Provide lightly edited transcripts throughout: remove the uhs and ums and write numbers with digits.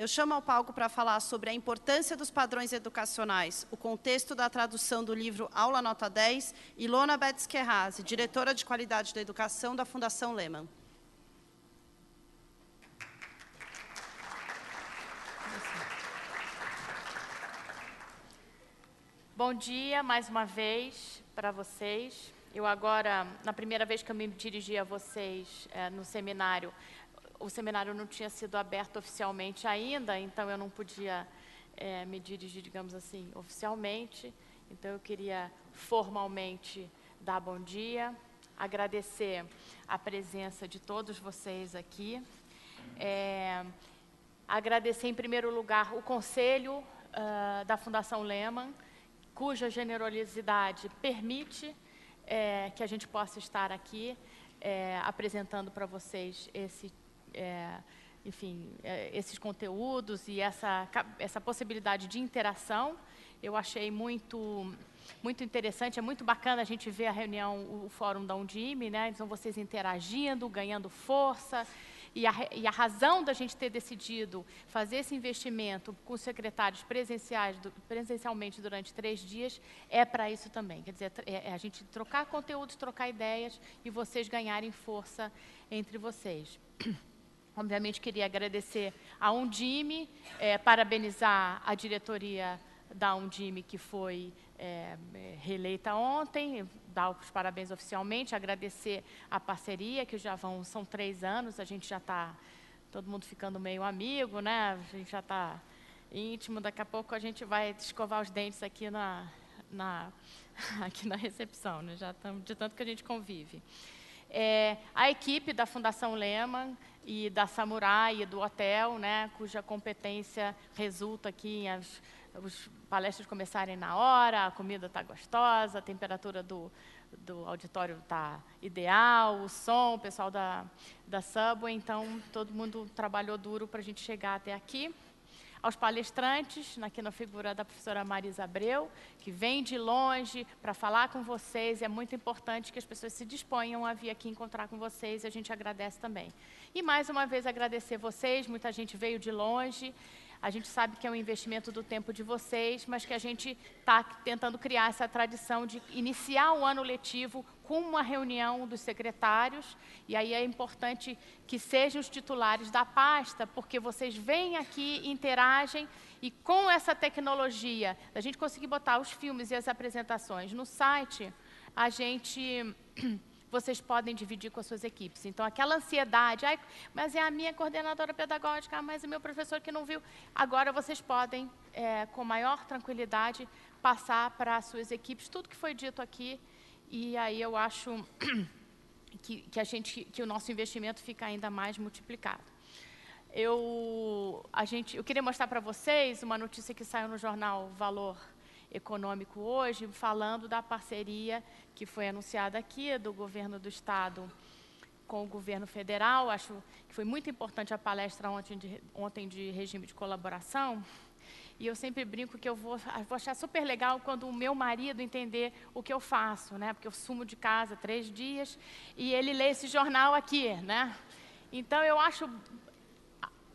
Eu chamo ao palco para falar sobre a importância dos padrões educacionais, o contexto da tradução do livro Aula Nota 10, Ilona Betskerhazy, diretora de qualidade da educação da Fundação Lehman. Bom dia, mais uma vez, para vocês. Eu agora, na primeira vez que eu me dirigi a vocês no seminário, o seminário não tinha sido aberto oficialmente ainda, então eu não podia me dirigir, digamos assim, oficialmente. Então eu queria formalmente dar bom dia, agradecer a presença de todos vocês aqui. Agradecer, em primeiro lugar, o Conselho da Fundação Lehman, cuja generosidade permite que a gente possa estar aqui apresentando para vocês esses conteúdos e essa possibilidade de interação. Eu achei muito interessante, é muito bacana a gente ver a reunião, o fórum da Undime, né? Então vocês interagindo, ganhando força. E a razão da gente ter decidido fazer esse investimento com os secretários presencialmente durante 3 dias é para isso também. Quer dizer, a gente trocar conteúdos, trocar ideias e vocês ganharem força entre vocês. Obviamente, queria agradecer a Undime, parabenizar a diretoria da Undime, que foi reeleita ontem, dar os parabéns oficialmente, agradecer a parceria, que já são 3 anos, a gente já está, todo mundo ficando meio amigo, né? A gente já está íntimo, daqui a pouco a gente vai escovar os dentes aqui aqui na recepção, né? Já estamos, de tanto que a gente convive. A equipe da Fundação Lehman e da Samurai e do hotel, né, cuja competência resulta aqui em os palestras começarem na hora, a comida está gostosa, a temperatura do auditório está ideal, o som, o pessoal da Subway, então todo mundo trabalhou duro para a gente chegar até aqui. Aos palestrantes, aqui na figura da professora Marisa Abreu, que vem de longe para falar com vocês. É muito importante que as pessoas se disponham a vir aqui encontrar com vocês, e a gente agradece também. E mais uma vez agradecer vocês, muita gente veio de longe. A gente sabe que é um investimento do tempo de vocês, mas que a gente está tentando criar essa tradição de iniciar o ano letivo com uma reunião dos secretários, e aí é importante que sejam os titulares da pasta, porque vocês vêm aqui, interagem, e com essa tecnologia, a gente conseguir botar os filmes e as apresentações no site, vocês podem dividir com as suas equipes. Então, aquela ansiedade, mas é a minha coordenadora pedagógica, mas é o meu professor que não viu. Agora, vocês podem, com maior tranquilidade, passar para as suas equipes tudo que foi dito aqui, e aí eu acho que o nosso investimento fica ainda mais multiplicado. Eu queria mostrar para vocês uma notícia que saiu no jornal Valor Econômico hoje, falando da parceria que foi anunciada aqui do governo do Estado com o governo federal. Acho que foi muito importante a palestra ontem de regime de colaboração. E eu sempre brinco que eu vou achar super legal quando o meu marido entender o que eu faço, né? Porque eu sumo de casa 3 dias e ele lê esse jornal aqui, né? Então, eu acho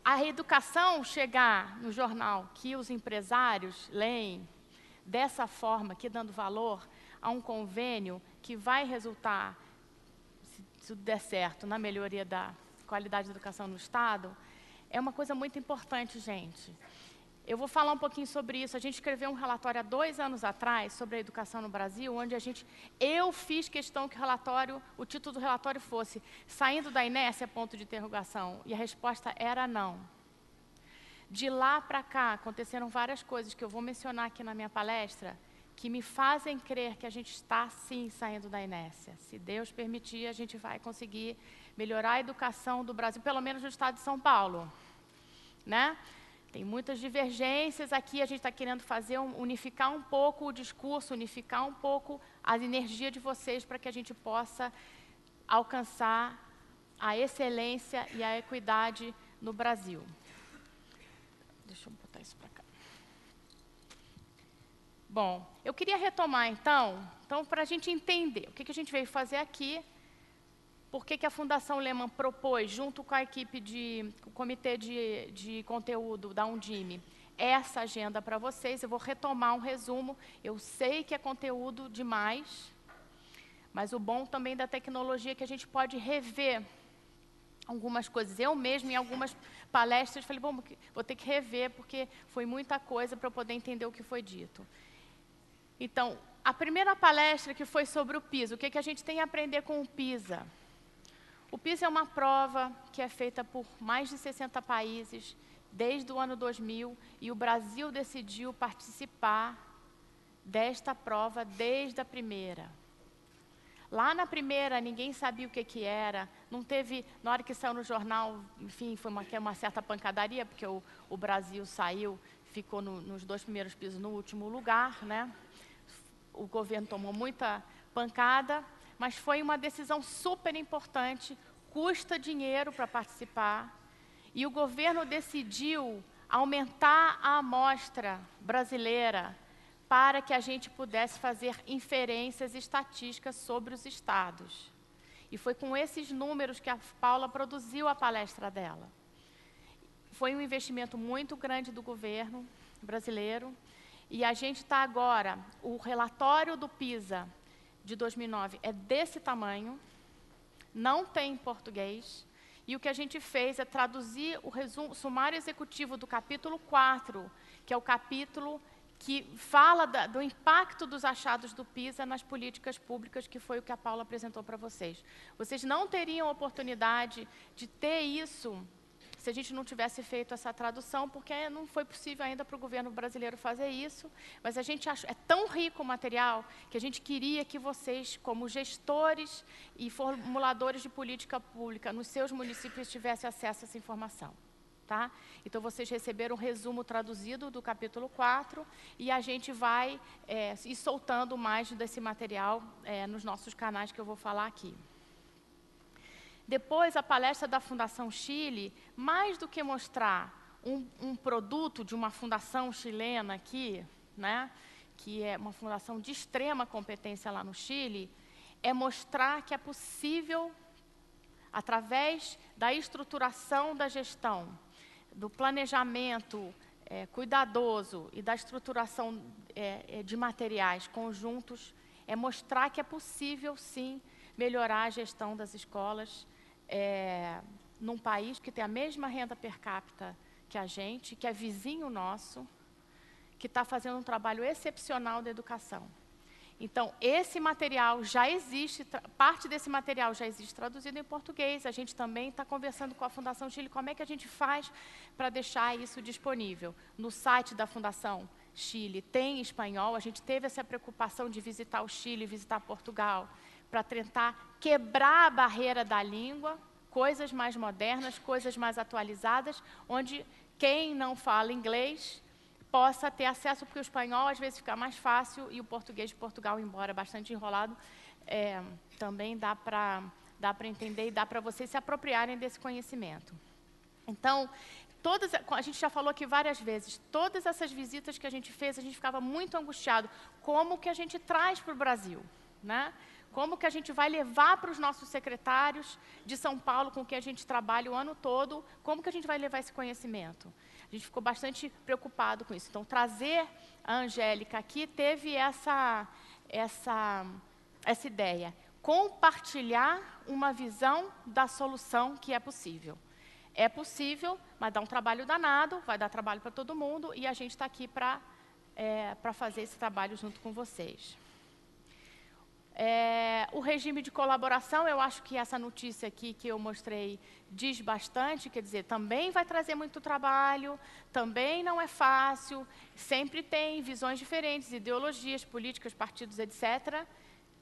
a educação chegar no jornal que os empresários leem dessa forma, aqui dando valor a um convênio que vai resultar, se tudo der certo, na melhoria da qualidade da educação no Estado, é uma coisa muito importante, gente. Eu vou falar um pouquinho sobre isso. A gente escreveu um relatório há 2 anos atrás sobre a educação no Brasil, onde eu fiz questão que o título do relatório fosse Saindo da Inércia, ponto de interrogação, e a resposta era não. De lá para cá, aconteceram várias coisas que eu vou mencionar aqui na minha palestra, que me fazem crer que a gente está, sim, saindo da inércia. Se Deus permitir, a gente vai conseguir melhorar a educação do Brasil, pelo menos no estado de São Paulo, né? Tem muitas divergências aqui, a gente está querendo unificar um pouco o discurso, unificar um pouco a energia de vocês para que a gente possa alcançar a excelência e a equidade no Brasil. Deixa eu botar isso para cá. Bom, eu queria retomar, então para a gente entender o que a gente veio fazer aqui, Por que a Fundação Lehman propôs, junto com a equipe com o comitê de conteúdo da Undime, essa agenda para vocês? Eu vou retomar um resumo. Eu sei que é conteúdo demais, mas o bom também da tecnologia é que a gente pode rever algumas coisas. Eu mesmo, em algumas palestras, falei, bom, vou ter que rever, porque foi muita coisa para eu poder entender o que foi dito. Então, a primeira palestra que foi sobre o PISA, o que a gente tem a aprender com o PISA? O PISA é uma prova que é feita por mais de 60 países, desde o ano 2000, e o Brasil decidiu participar desta prova desde a primeira. Lá na primeira, ninguém sabia o que era, não teve, na hora que saiu no jornal, enfim, foi uma certa pancadaria, porque o Brasil saiu, ficou nos 2 primeiros pisos no último lugar, né? O governo tomou muita pancada, mas foi uma decisão super importante, custa dinheiro para participar, e o governo decidiu aumentar a amostra brasileira para que a gente pudesse fazer inferências estatísticas sobre os estados. E foi com esses números que a Paula produziu a palestra dela. Foi um investimento muito grande do governo brasileiro, e a gente está agora, o relatório do PISA de 2009 é desse tamanho, não tem em português, e o que a gente fez é traduzir o sumário executivo do capítulo 4, que é o capítulo que fala do impacto dos achados do PISA nas políticas públicas, que foi o que a Paula apresentou para vocês. Vocês não teriam oportunidade de ter isso se a gente não tivesse feito essa tradução, porque não foi possível ainda para o governo brasileiro fazer isso, mas a gente acha, é tão rico o material que a gente queria que vocês, como gestores e formuladores de política pública nos seus municípios, tivessem acesso a essa informação. Tá? Então, vocês receberam um resumo traduzido do capítulo 4 e a gente vai ir soltando mais desse material nos nossos canais que eu vou falar aqui. Depois, a palestra da Fundação Chile, mais do que mostrar um produto de uma fundação chilena aqui, né, que é uma fundação de extrema competência lá no Chile, é mostrar que é possível, através da estruturação da gestão, do planejamento cuidadoso e da estruturação de materiais conjuntos, é mostrar que é possível, sim, melhorar a gestão das escolas num país que tem a mesma renda per capita que a gente, que é vizinho nosso, que está fazendo um trabalho excepcional da educação. Então, esse material já existe, parte desse material já existe traduzido em português. A gente também está conversando com a Fundação Chile como é que a gente faz para deixar isso disponível. No site da Fundação Chile tem espanhol, a gente teve essa preocupação de visitar o Chile, visitar Portugal, para tentar quebrar a barreira da língua, coisas mais modernas, coisas mais atualizadas, onde quem não fala inglês possa ter acesso, porque o espanhol às vezes fica mais fácil e o português de Portugal, embora bastante enrolado, também dá para entender e dá para vocês se apropriarem desse conhecimento. Então, a gente já falou aqui várias vezes, todas essas visitas que a gente fez, a gente ficava muito angustiado. Como que a gente traz para o Brasil, né? Como que a gente vai levar para os nossos secretários de São Paulo, com quem a gente trabalha o ano todo, como que a gente vai levar esse conhecimento? A gente ficou bastante preocupado com isso. Então, trazer a Angélica aqui teve essa ideia. Compartilhar uma visão da solução que é possível. É possível, mas dá um trabalho danado, vai dar trabalho para todo mundo, e a gente está aqui para fazer esse trabalho junto com vocês. O regime de colaboração, eu acho que essa notícia aqui que eu mostrei diz bastante, quer dizer, também vai trazer muito trabalho, também não é fácil, sempre tem visões diferentes, ideologias, políticas, partidos, etc.,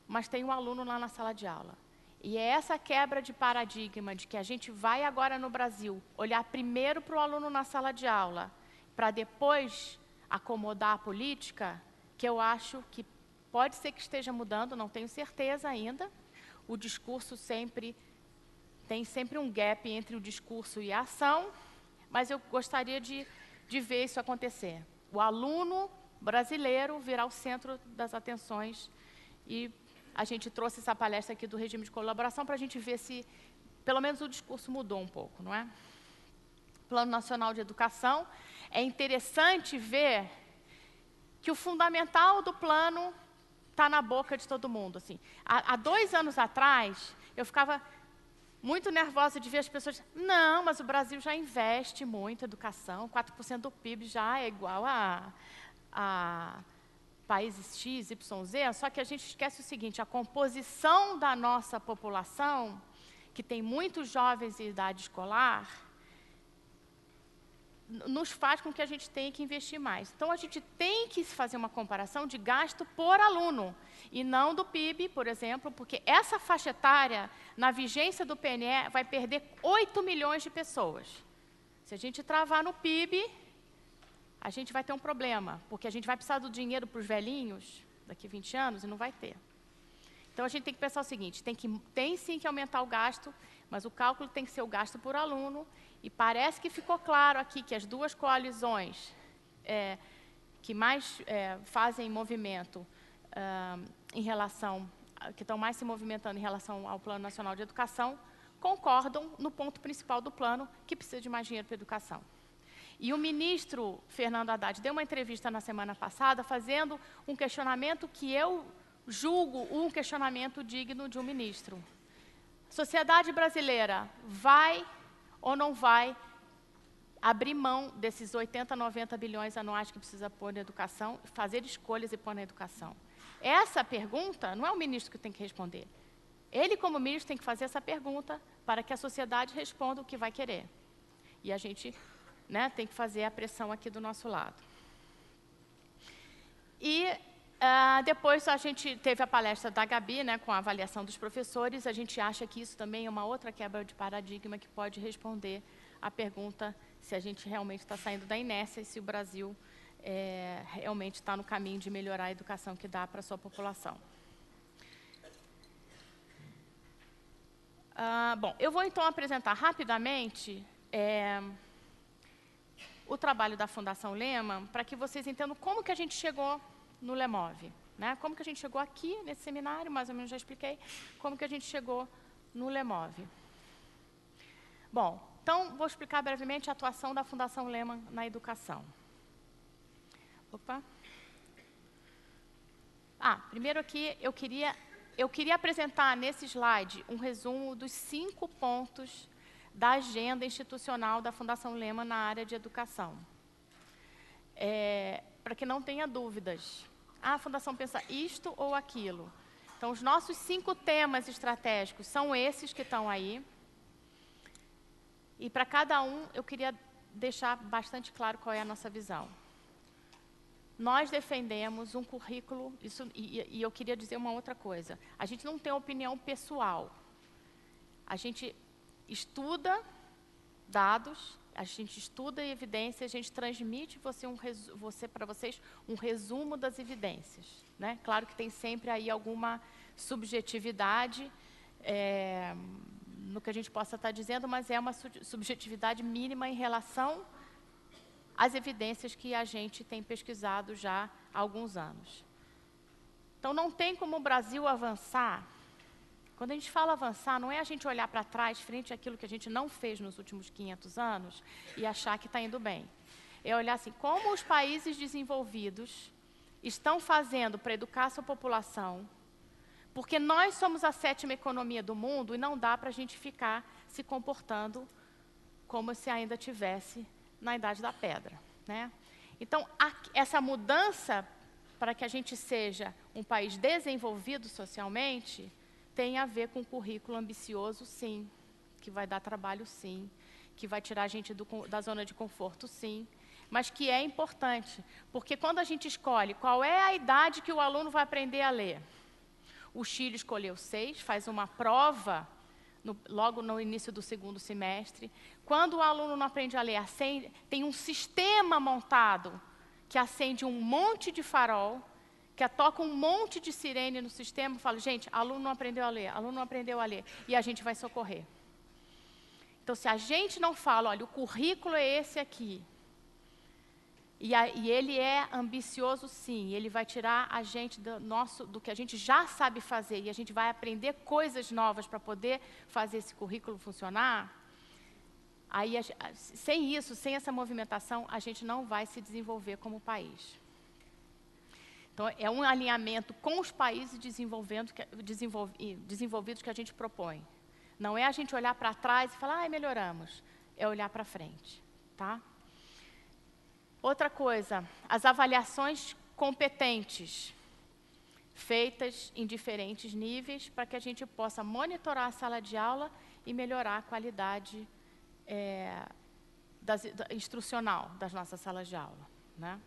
mas tem um aluno lá na sala de aula. E é essa quebra de paradigma de que a gente vai agora no Brasil olhar primeiro para o aluno na sala de aula, para depois acomodar a política, que eu acho que pode ser que esteja mudando, não tenho certeza ainda. O discurso tem sempre um gap entre o discurso e a ação, mas eu gostaria de ver isso acontecer. O aluno brasileiro virar o centro das atenções e a gente trouxe essa palestra aqui do regime de colaboração para a gente ver se, pelo menos, o discurso mudou um pouco, não é? Plano Nacional de Educação, é interessante ver que o fundamental do plano está na boca de todo mundo. Assim. Há 2 anos atrás, eu ficava muito nervosa de ver as pessoas... Não, mas o Brasil já investe muito em educação, 4% do PIB já é igual a países X, Y, Z, só que a gente esquece o seguinte, a composição da nossa população, que tem muitos jovens em idade escolar, nos faz com que a gente tenha que investir mais. Então, a gente tem que fazer uma comparação de gasto por aluno, e não do PIB, por exemplo, porque essa faixa etária, na vigência do PNE, vai perder 8 milhões de pessoas. Se a gente travar no PIB, a gente vai ter um problema, porque a gente vai precisar do dinheiro para os velhinhos, daqui a 20 anos, e não vai ter. Então, a gente tem que pensar o seguinte, tem sim que aumentar o gasto, mas o cálculo tem que ser o gasto por aluno, e parece que ficou claro aqui que as 2 coalizões que mais fazem movimento que estão mais se movimentando em relação ao Plano Nacional de Educação, concordam no ponto principal do plano, que precisa de mais dinheiro para a educação. E o ministro Fernando Haddad deu uma entrevista na semana passada, fazendo um questionamento que eu julgo um questionamento digno de um ministro. A sociedade brasileira vai ou não vai abrir mão desses 80, 90 bilhões anuais que precisa pôr na educação, fazer escolhas e pôr na educação? Essa pergunta não é o ministro que tem que responder. Ele, como ministro, tem que fazer essa pergunta para que a sociedade responda o que vai querer. E a gente, né, tem que fazer a pressão aqui do nosso lado. E depois a gente teve a palestra da Gabi, né, com a avaliação dos professores. A gente acha que isso também é uma outra quebra de paradigma que pode responder à pergunta se a gente realmente está saindo da inércia e se o Brasil realmente está no caminho de melhorar a educação que dá para a sua população. Bom, eu vou então apresentar rapidamente o trabalho da Fundação Lehman, para que vocês entendam como que a gente chegou no LEMOVE, né? Como que a gente chegou aqui nesse seminário, mais ou menos já expliquei, como que a gente chegou no LEMOVE. Bom, então vou explicar brevemente a atuação da Fundação Lehman na educação. Opa. Primeiro aqui eu queria apresentar nesse slide um resumo dos 5 pontos da agenda institucional da Fundação Lehman na área de educação. Para que não tenha dúvidas. A Fundação pensa isto ou aquilo. Então, os nossos 5 temas estratégicos são esses que estão aí. E para cada um, eu queria deixar bastante claro qual é a nossa visão. Nós defendemos um currículo, e eu queria dizer uma outra coisa. A gente não tem opinião pessoal. A gente estuda dados, a gente estuda evidências, a gente transmite para vocês um resumo das evidências, né? Claro que tem sempre aí alguma subjetividade no que a gente possa estar dizendo, mas é uma subjetividade mínima em relação às evidências que a gente tem pesquisado já há alguns anos. Então, não tem como o Brasil avançar. Quando a gente fala avançar, não é a gente olhar para trás, frente àquilo que a gente não fez nos últimos 500 anos e achar que está indo bem. É olhar assim, como os países desenvolvidos estão fazendo para educar a sua população, porque nós somos a 7ª economia do mundo e não dá para a gente ficar se comportando como se ainda tivesse na Idade da Pedra, né? Então, essa mudança para que a gente seja um país desenvolvido socialmente tem a ver com um currículo ambicioso, sim, que vai dar trabalho, sim, que vai tirar a gente da zona de conforto, sim, mas que é importante, porque quando a gente escolhe qual é a idade que o aluno vai aprender a ler, o Chile escolheu 6, faz uma prova logo no início do 2º semestre. Quando o aluno não aprende a ler, tem um sistema montado que acende um monte de farol, que toca um monte de sirene no sistema, fala, gente, aluno não aprendeu a ler, aluno não aprendeu a ler, e a gente vai socorrer. Então, se a gente não fala, olha, o currículo é esse aqui, E ele é ambicioso, sim. Ele vai tirar a gente do que a gente já sabe fazer, e a gente vai aprender coisas novas para poder fazer esse currículo funcionar. Aí, sem isso, sem essa movimentação, a gente não vai se desenvolver como país. Então, é um alinhamento com os países desenvolvidos que a gente propõe. Não é a gente olhar para trás e falar, melhoramos. É olhar para frente, tá? Outra coisa, as avaliações competentes, feitas em diferentes níveis, para que a gente possa monitorar a sala de aula e melhorar a qualidade instrucional das nossas salas de aula, né?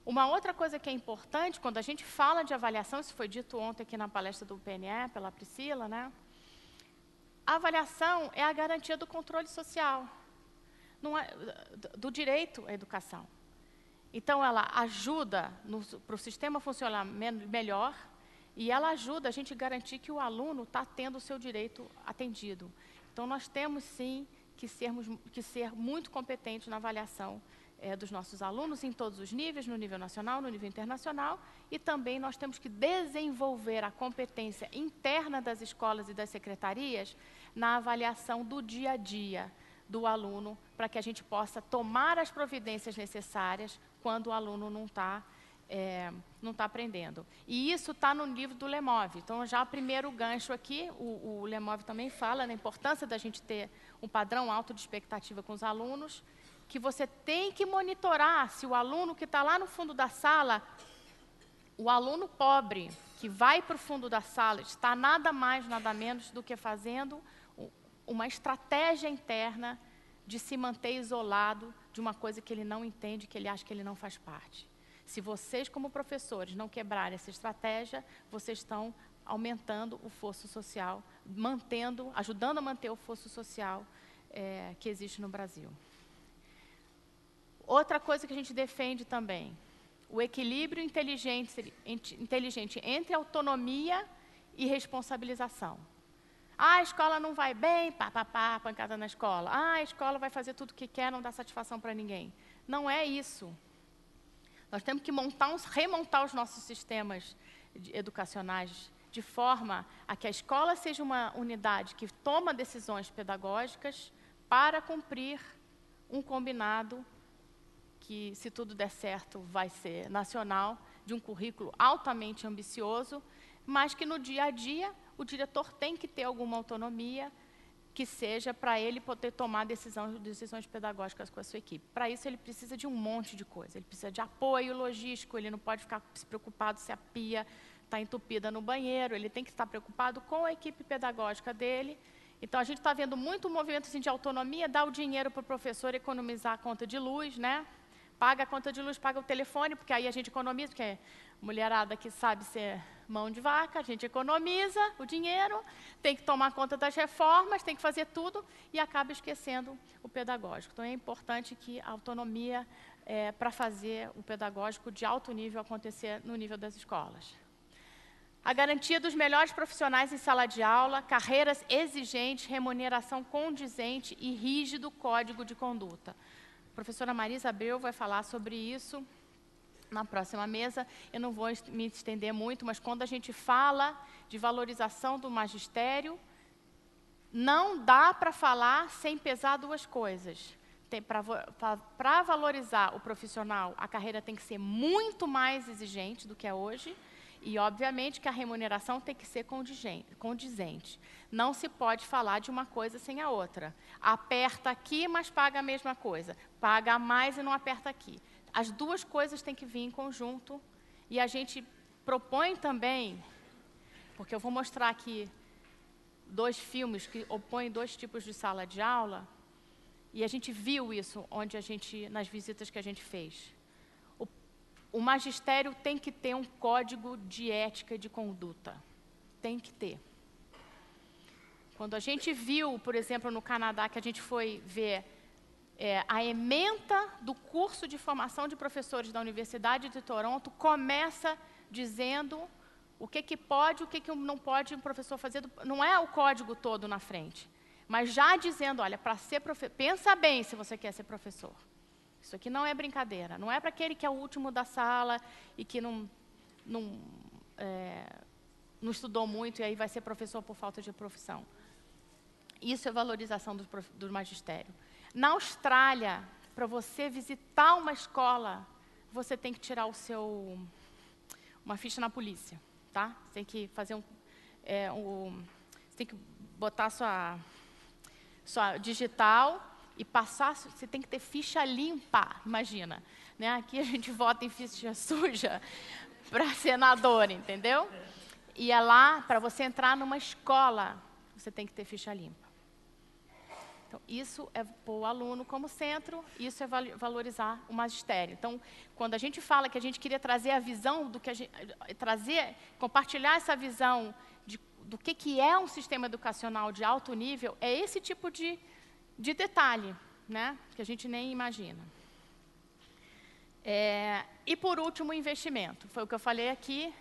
Uma outra coisa que é importante, quando a gente fala de avaliação, isso foi dito ontem aqui na palestra do PNE, pela Priscila, né? A avaliação é a garantia do controle social, do direito à educação. Então, ela ajuda para o sistema funcionar melhor, e ela ajuda a gente a garantir que o aluno está tendo o seu direito atendido. Então, nós temos, sim, que ser muito competentes na avaliação dos nossos alunos em todos os níveis, no nível nacional, no nível internacional, e também nós temos que desenvolver a competência interna das escolas e das secretarias na avaliação do dia a dia do aluno, para que a gente possa tomar as providências necessárias quando o aluno não está aprendendo. E isso está no livro do Lemov. Então, já o primeiro gancho aqui, o Lemov também fala na importância da gente ter um padrão alto de expectativa com os alunos, que você tem que monitorar se o aluno que está lá no fundo da sala, o aluno pobre que vai para o fundo da sala, está nada mais, nada menos do que fazendo uma estratégia interna de se manter isolado de uma coisa que ele não entende, que ele acha que ele não faz parte. Se vocês, como professores, não quebrarem essa estratégia, vocês estão aumentando o fosso social, ajudando a manter o fosso social que existe no Brasil. Outra coisa que a gente defende também, o equilíbrio inteligente entre autonomia e responsabilização. A escola não vai bem, pancada na escola. A escola vai fazer tudo o que quer, não dá satisfação para ninguém. Não é isso. Nós temos que remontar os nossos sistemas educacionais de forma a que a escola seja uma unidade que toma decisões pedagógicas para cumprir um combinado que, se tudo der certo, vai ser nacional, de um currículo altamente ambicioso, mas que no dia a dia o diretor tem que ter alguma autonomia que seja para ele poder tomar decisões pedagógicas com a sua equipe. Para isso, ele precisa de um monte de coisa. Ele precisa de apoio logístico, ele não pode ficar se preocupado se a pia está entupida no banheiro, ele tem que estar preocupado com a equipe pedagógica dele. Então, a gente está vendo muito movimento assim, de autonomia, dar o dinheiro para o professor economizar a conta de luz, né? Paga a conta de luz, paga o telefone, porque aí a gente economiza, porque mulherada que sabe ser mão de vaca, a gente economiza o dinheiro, tem que tomar conta das reformas, tem que fazer tudo e acaba esquecendo o pedagógico. Então, é importante que a autonomia para fazer o pedagógico de alto nível acontecer no nível das escolas. A garantia dos melhores profissionais em sala de aula, carreiras exigentes, remuneração condizente e rígido código de conduta. A professora Marisa Abreu vai falar sobre isso na próxima mesa. Eu não vou me estender muito, mas quando a gente fala de valorização do magistério, não dá para falar sem pesar duas coisas. Para valorizar o profissional, a carreira tem que ser muito mais exigente do que é hoje, e, obviamente, que a remuneração tem que ser condizente. Não se pode falar de uma coisa sem a outra. Aperta aqui, mas paga a mesma coisa. Paga mais e não aperta aqui. As duas coisas têm que vir em conjunto. E a gente propõe também, porque eu vou mostrar aqui 2 filmes que opõem 2 tipos de sala de aula, e a gente viu isso nas visitas que a gente fez. O magistério tem que ter um código de ética e de conduta. Tem que ter. Quando a gente viu, por exemplo, no Canadá, que a gente foi ver a ementa do curso de formação de professores da Universidade de Toronto, começa dizendo o que pode, o que não pode um professor fazer. Não é o código todo na frente, mas já dizendo, olha, para ser professor, pensa bem se você quer ser professor. Isso aqui não é brincadeira. Não é para aquele que é o último da sala e que não estudou muito e aí vai ser professor por falta de profissão. Isso é valorização do magistério. Na Austrália, para você visitar uma escola, você tem que tirar uma ficha na polícia, tá? Você tem que fazer você tem que botar sua digital e passar. Você tem que ter ficha limpa, imagina, né? Aqui a gente vota em ficha suja para senador, entendeu? E é lá, para você entrar numa escola, você tem que ter ficha limpa. Então, isso é pôr o aluno como centro, isso é valorizar o magistério. Então, quando a gente fala que a gente queria trazer a visão do que compartilhar essa visão do que é um sistema educacional de alto nível, é esse tipo de detalhe, né, que a gente nem imagina. E, por último, o investimento. Foi o que eu falei aqui.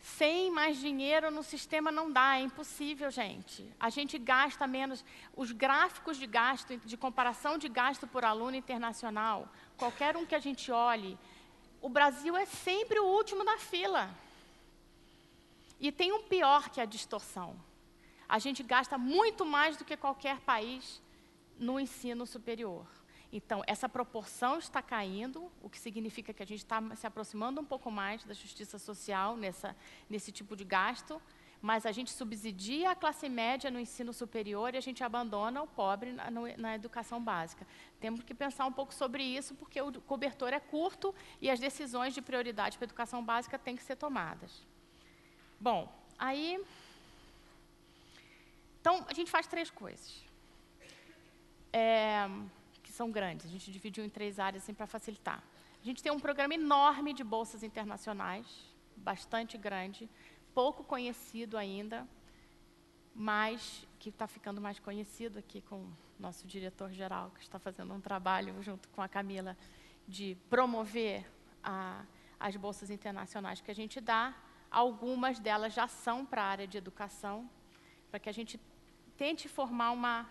Sem mais dinheiro no sistema não dá, é impossível, gente. A gente gasta menos. Os gráficos de gasto, de comparação de gasto por aluno internacional, qualquer um que a gente olhe, o Brasil é sempre o último na fila. E tem um pior, que é a distorção. A gente gasta muito mais do que qualquer país no ensino superior. Então, essa proporção está caindo, o que significa que a gente está se aproximando um pouco mais da justiça social nesse tipo de gasto, mas a gente subsidia a classe média no ensino superior e a gente abandona o pobre na educação básica. Temos que pensar um pouco sobre isso, porque o cobertor é curto e as decisões de prioridade para a educação básica têm que ser tomadas. Bom, aí... Então, a gente faz 3 coisas. Que são grandes, a gente dividiu em 3 áreas assim, para facilitar. A gente tem um programa enorme de bolsas internacionais, bastante grande, pouco conhecido ainda, mas que está ficando mais conhecido aqui com o nosso diretor-geral, que está fazendo um trabalho junto com a Camila, de promover as bolsas internacionais que a gente dá. Algumas delas já são para a área de educação, para que a gente tente formar uma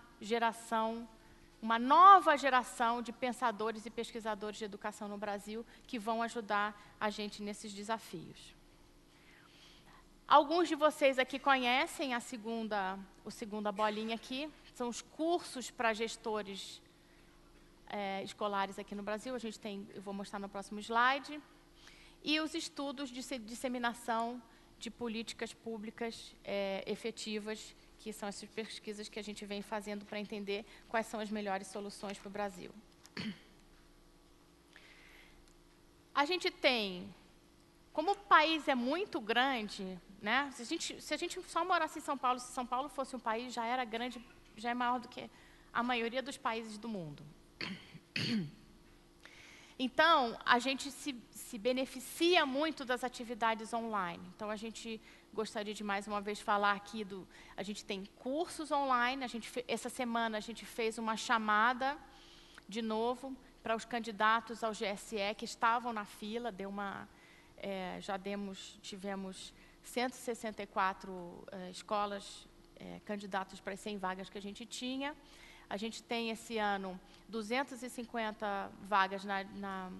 nova geração de pensadores e pesquisadores de educação no Brasil que vão ajudar a gente nesses desafios. Alguns de vocês aqui conhecem a segunda bolinha aqui, são os cursos para gestores escolares aqui no Brasil, eu vou mostrar no próximo slide, e os estudos de disseminação de políticas públicas efetivas, que são essas pesquisas que a gente vem fazendo para entender quais são as melhores soluções para o Brasil. A gente tem, como o país é muito grande, né? Se a gente só morasse em São Paulo, se São Paulo fosse um país, já era grande, já é maior do que a maioria dos países do mundo. Então, a gente se beneficia muito das atividades online. Então, a gente gostaria de, mais uma vez, falar aqui a gente tem cursos online. Essa semana, a gente fez uma chamada, de novo, para os candidatos ao GSE que estavam na fila. Tivemos 164 escolas, candidatos para as 100 vagas que a gente tinha. A gente tem, esse ano, 250 vagas na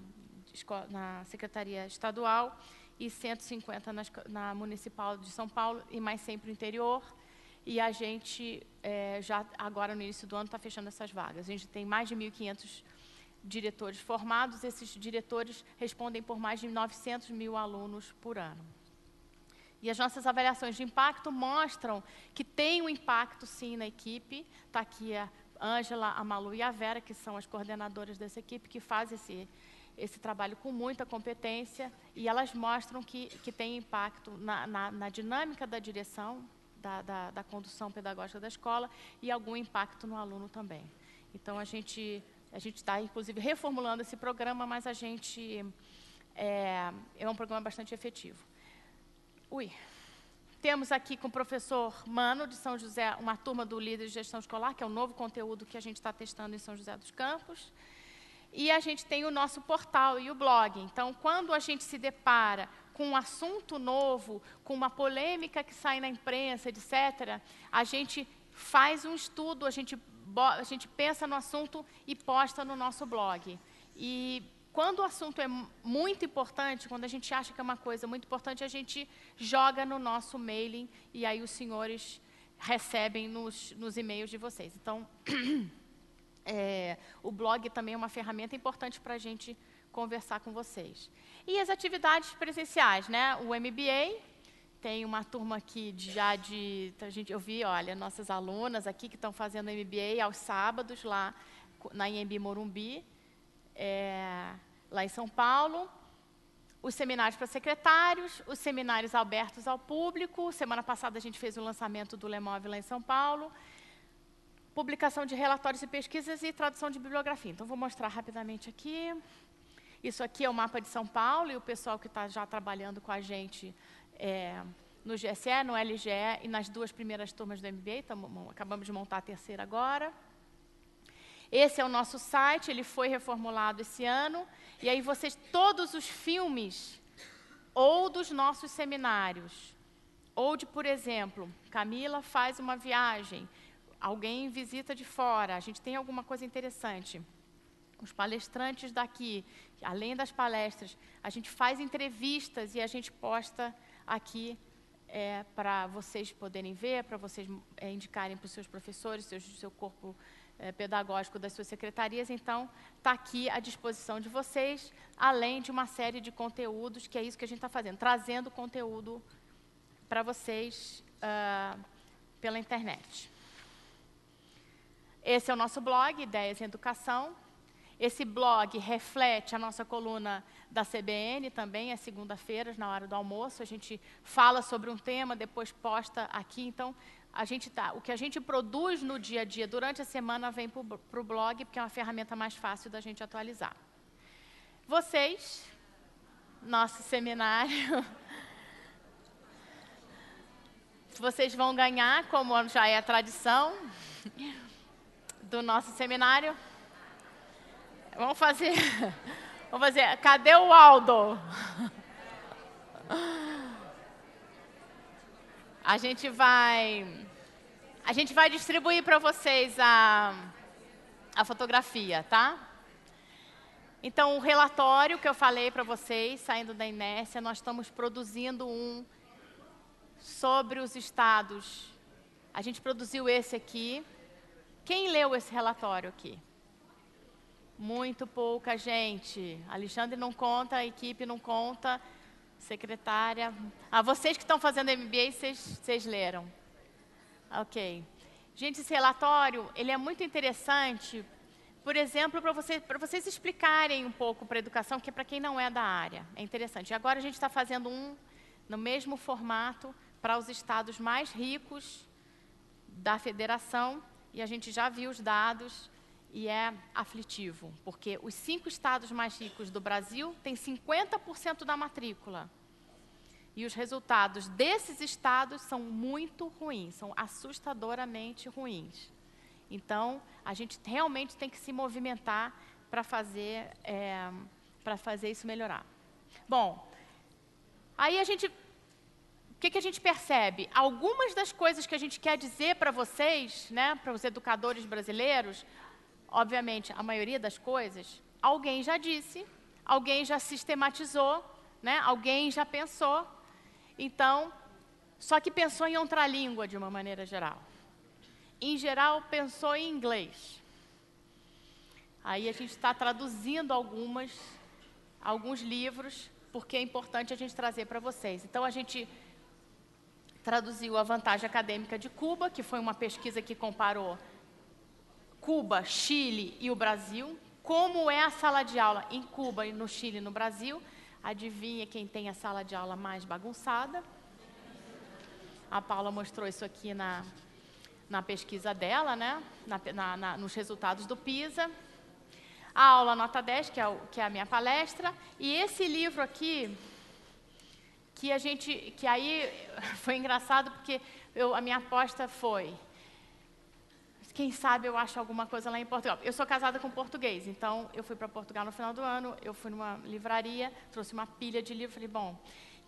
Secretaria Estadual e 150 na Municipal de São Paulo, e mais sempre no interior. E a gente, já agora, no início do ano, está fechando essas vagas. A gente tem mais de 1.500 diretores formados. Esses diretores respondem por mais de 900 mil alunos por ano. E as nossas avaliações de impacto mostram que tem um impacto, sim, na equipe. Está aqui a Ângela, a Malu e a Vera, que são as coordenadoras dessa equipe, que fazem esse trabalho com muita competência, e elas mostram que tem impacto na dinâmica da direção, da condução pedagógica da escola, e algum impacto no aluno também. Então, a gente está, inclusive, reformulando esse programa, mas é um programa bastante efetivo. Temos aqui com o professor Mano, de São José, uma turma do Líder de Gestão Escolar, que é o novo conteúdo que a gente está testando em São José dos Campos. E a gente tem o nosso portal e o blog. Então, quando a gente se depara com um assunto novo, com uma polêmica que sai na imprensa, etc., a gente faz um estudo, a gente a gente pensa no assunto e posta no nosso blog. E quando o assunto é muito importante, quando a gente acha que é uma coisa muito importante, a gente joga no nosso mailing e aí os senhores recebem nos e-mails de vocês. Então, o blog também é uma ferramenta importante para a gente conversar com vocês. E as atividades presenciais, né? O MBA, tem uma turma aqui eu vi, olha, nossas alunas aqui que estão fazendo MBA aos sábados, lá na IMB Morumbi, lá em São Paulo. Os seminários para secretários, os seminários abertos ao público. Semana passada a gente fez o lançamento do Lemov lá em São Paulo. Publicação de relatórios e pesquisas e tradução de bibliografia. Então, vou mostrar rapidamente aqui. Isso aqui é o mapa de São Paulo e o pessoal que está já trabalhando com a gente no GSE, no LGE e nas 2 primeiras turmas do MBA. Acabamos de montar a 3ª agora. Esse é o nosso site, ele foi reformulado esse ano. E aí todos os filmes, ou dos nossos seminários, ou de, por exemplo, Camila faz uma viagem, alguém visita de fora, a gente tem alguma coisa interessante. Os palestrantes daqui, além das palestras, a gente faz entrevistas e a gente posta aqui para vocês poderem ver, para vocês indicarem para os seus professores, seu corpo pedagógico das suas secretarias. Então, está aqui à disposição de vocês, além de uma série de conteúdos, que é isso que a gente está fazendo, trazendo conteúdo para vocês pela internet. Esse é o nosso blog, Ideias em Educação. Esse blog reflete a nossa coluna da CBN também, às segunda-feiras, na hora do almoço. A gente fala sobre um tema, depois posta aqui. Então, o que a gente produz no dia a dia, durante a semana, vem para o blog, porque é uma ferramenta mais fácil da gente atualizar. Vocês, nosso seminário, vocês vão ganhar, como já é a tradição do nosso seminário. Vamos fazer. Cadê o Aldo? A gente vai distribuir para vocês a fotografia, tá? Então, o relatório que eu falei para vocês, saindo da inércia, nós estamos produzindo um sobre os estados. A gente produziu esse aqui. Quem leu esse relatório aqui? Muito pouca gente. Alexandre não conta, a equipe não conta, secretária. Vocês que estão fazendo MBA, vocês leram. Ok. Gente, esse relatório, ele é muito interessante, por exemplo, para vocês explicarem um pouco para a educação, que é para quem não é da área. É interessante. E agora a gente está fazendo um no mesmo formato para os estados mais ricos da federação, e a gente já viu os dados. E é aflitivo, porque os 5 estados mais ricos do Brasil têm 50% da matrícula. E os resultados desses estados são muito ruins, são assustadoramente ruins. Então, a gente realmente tem que se movimentar para fazer isso melhorar. Bom, aí o que a gente percebe? Algumas das coisas que a gente quer dizer para vocês, né, para os educadores brasileiros, obviamente, a maioria das coisas, alguém já disse, alguém já sistematizou, né? Alguém já pensou. Então, só que pensou em outra língua, de uma maneira geral. Em geral, pensou em inglês. Aí a gente está traduzindo alguns livros, porque é importante a gente trazer para vocês. Então, a gente traduziu a Vantagem Acadêmica de Cuba, que foi uma pesquisa que comparou Cuba, Chile e o Brasil. Como é a sala de aula em Cuba, no Chile e no Brasil? Adivinha quem tem a sala de aula mais bagunçada? A Paula mostrou isso aqui na pesquisa dela, né? Nos resultados do PISA. A aula nota 10, que é a minha palestra. E esse livro aqui, que aí foi engraçado, porque a minha aposta foi: quem sabe eu acho alguma coisa lá em Portugal. Eu sou casada com português, então eu fui para Portugal no final do ano, eu fui numa livraria, trouxe uma pilha de livros, falei, bom,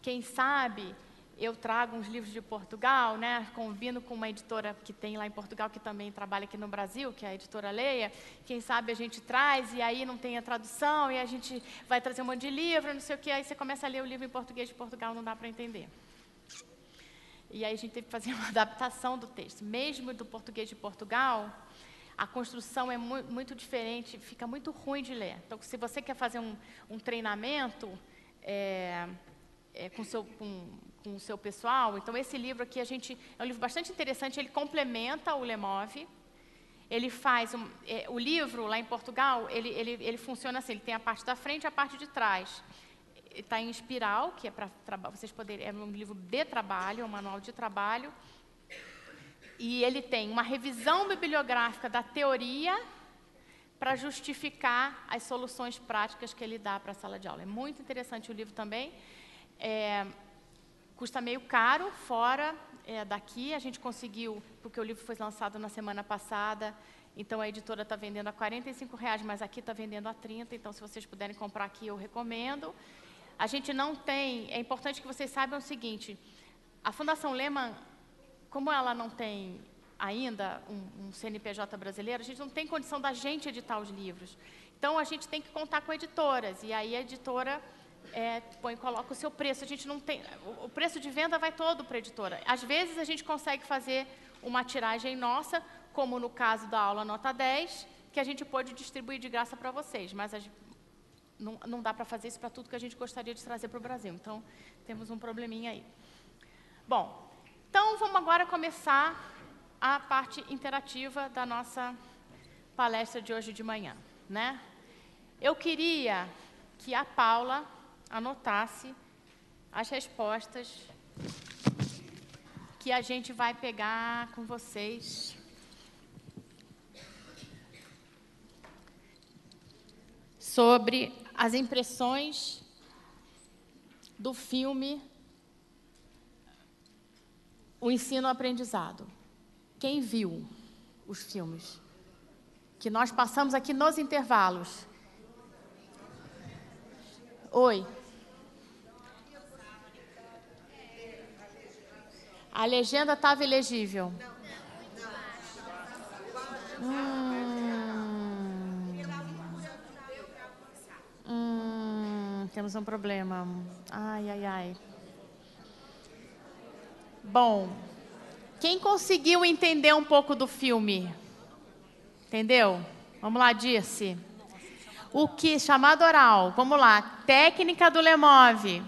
quem sabe eu trago uns livros de Portugal, né? Combino com uma editora que tem lá em Portugal, que também trabalha aqui no Brasil, que é a editora Leia. Quem sabe a gente traz, e aí não tem a tradução, e a gente vai trazer um monte de livro, não sei o quê, aí você começa a ler o livro em português de Portugal, não dá para entender. E aí a gente teve que fazer uma adaptação do texto. Mesmo do português de Portugal, a construção é muito diferente, fica muito ruim de ler. Então, se você quer fazer um treinamento com o seu pessoal, então esse livro aqui é um livro bastante interessante, ele complementa o Lemov. Ele faz o livro lá em Portugal, ele funciona assim, ele tem a parte da frente e a parte de trás. Está em espiral, que é para vocês poderem, é um livro de trabalho, é um manual de trabalho. E ele tem uma revisão bibliográfica da teoria para justificar as soluções práticas que ele dá para a sala de aula. É muito interessante o livro também. Custa meio caro, fora daqui. A gente conseguiu, porque o livro foi lançado na semana passada, então a editora está vendendo a R$45, mas aqui está vendendo a R$30, então se vocês puderem comprar aqui, eu recomendo. A gente não tem, é importante que vocês saibam o seguinte, a Fundação Lehman, como ela não tem ainda um CNPJ brasileiro, a gente não tem condição da gente editar os livros. Então, a gente tem que contar com editoras, e aí a editora coloca o seu preço. A gente não tem, o preço de venda vai todo para a editora. Às vezes, a gente consegue fazer uma tiragem nossa, como no caso da aula nota 10, que a gente pode distribuir de graça para vocês, mas não dá para fazer isso para tudo que a gente gostaria de trazer para o Brasil. Então, temos um probleminha aí. Bom, então vamos agora começar a parte interativa da nossa palestra de hoje de manhã, né? Eu queria que a Paula anotasse as respostas que a gente vai pegar com vocês sobre as impressões do filme O Ensino-Aprendizado. Quem viu os filmes que nós passamos aqui nos intervalos? Oi. A legenda estava ilegível. Temos um problema. Ai, ai, ai. Bom, quem conseguiu entender um pouco do filme? Entendeu? Vamos lá, Dirce. O que? Chamado oral. Vamos lá. Técnica do Lemov.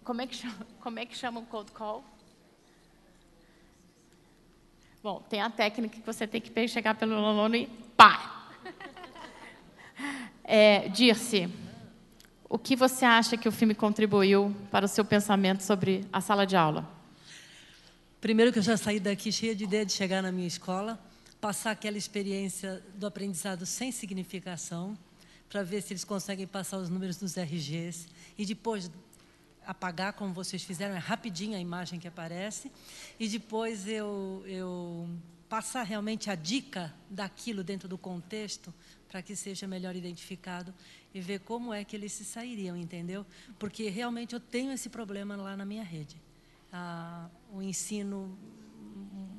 Como é que chama o cold call? Bom, tem a técnica que você tem que chegar pelo aluno e pá! Dirce, o que você acha que o filme contribuiu para o seu pensamento sobre a sala de aula? Primeiro que eu já saí daqui cheia de ideia de chegar na minha escola, passar aquela experiência do aprendizado sem significação, para ver se eles conseguem passar os números dos RGs, e depois apagar, como vocês fizeram, é rapidinho a imagem que aparece, e depois eu passar realmente a dica daquilo dentro do contexto, para que seja melhor identificado e ver como é que eles se sairiam, entendeu? Porque realmente eu tenho esse problema lá na minha rede. O ensino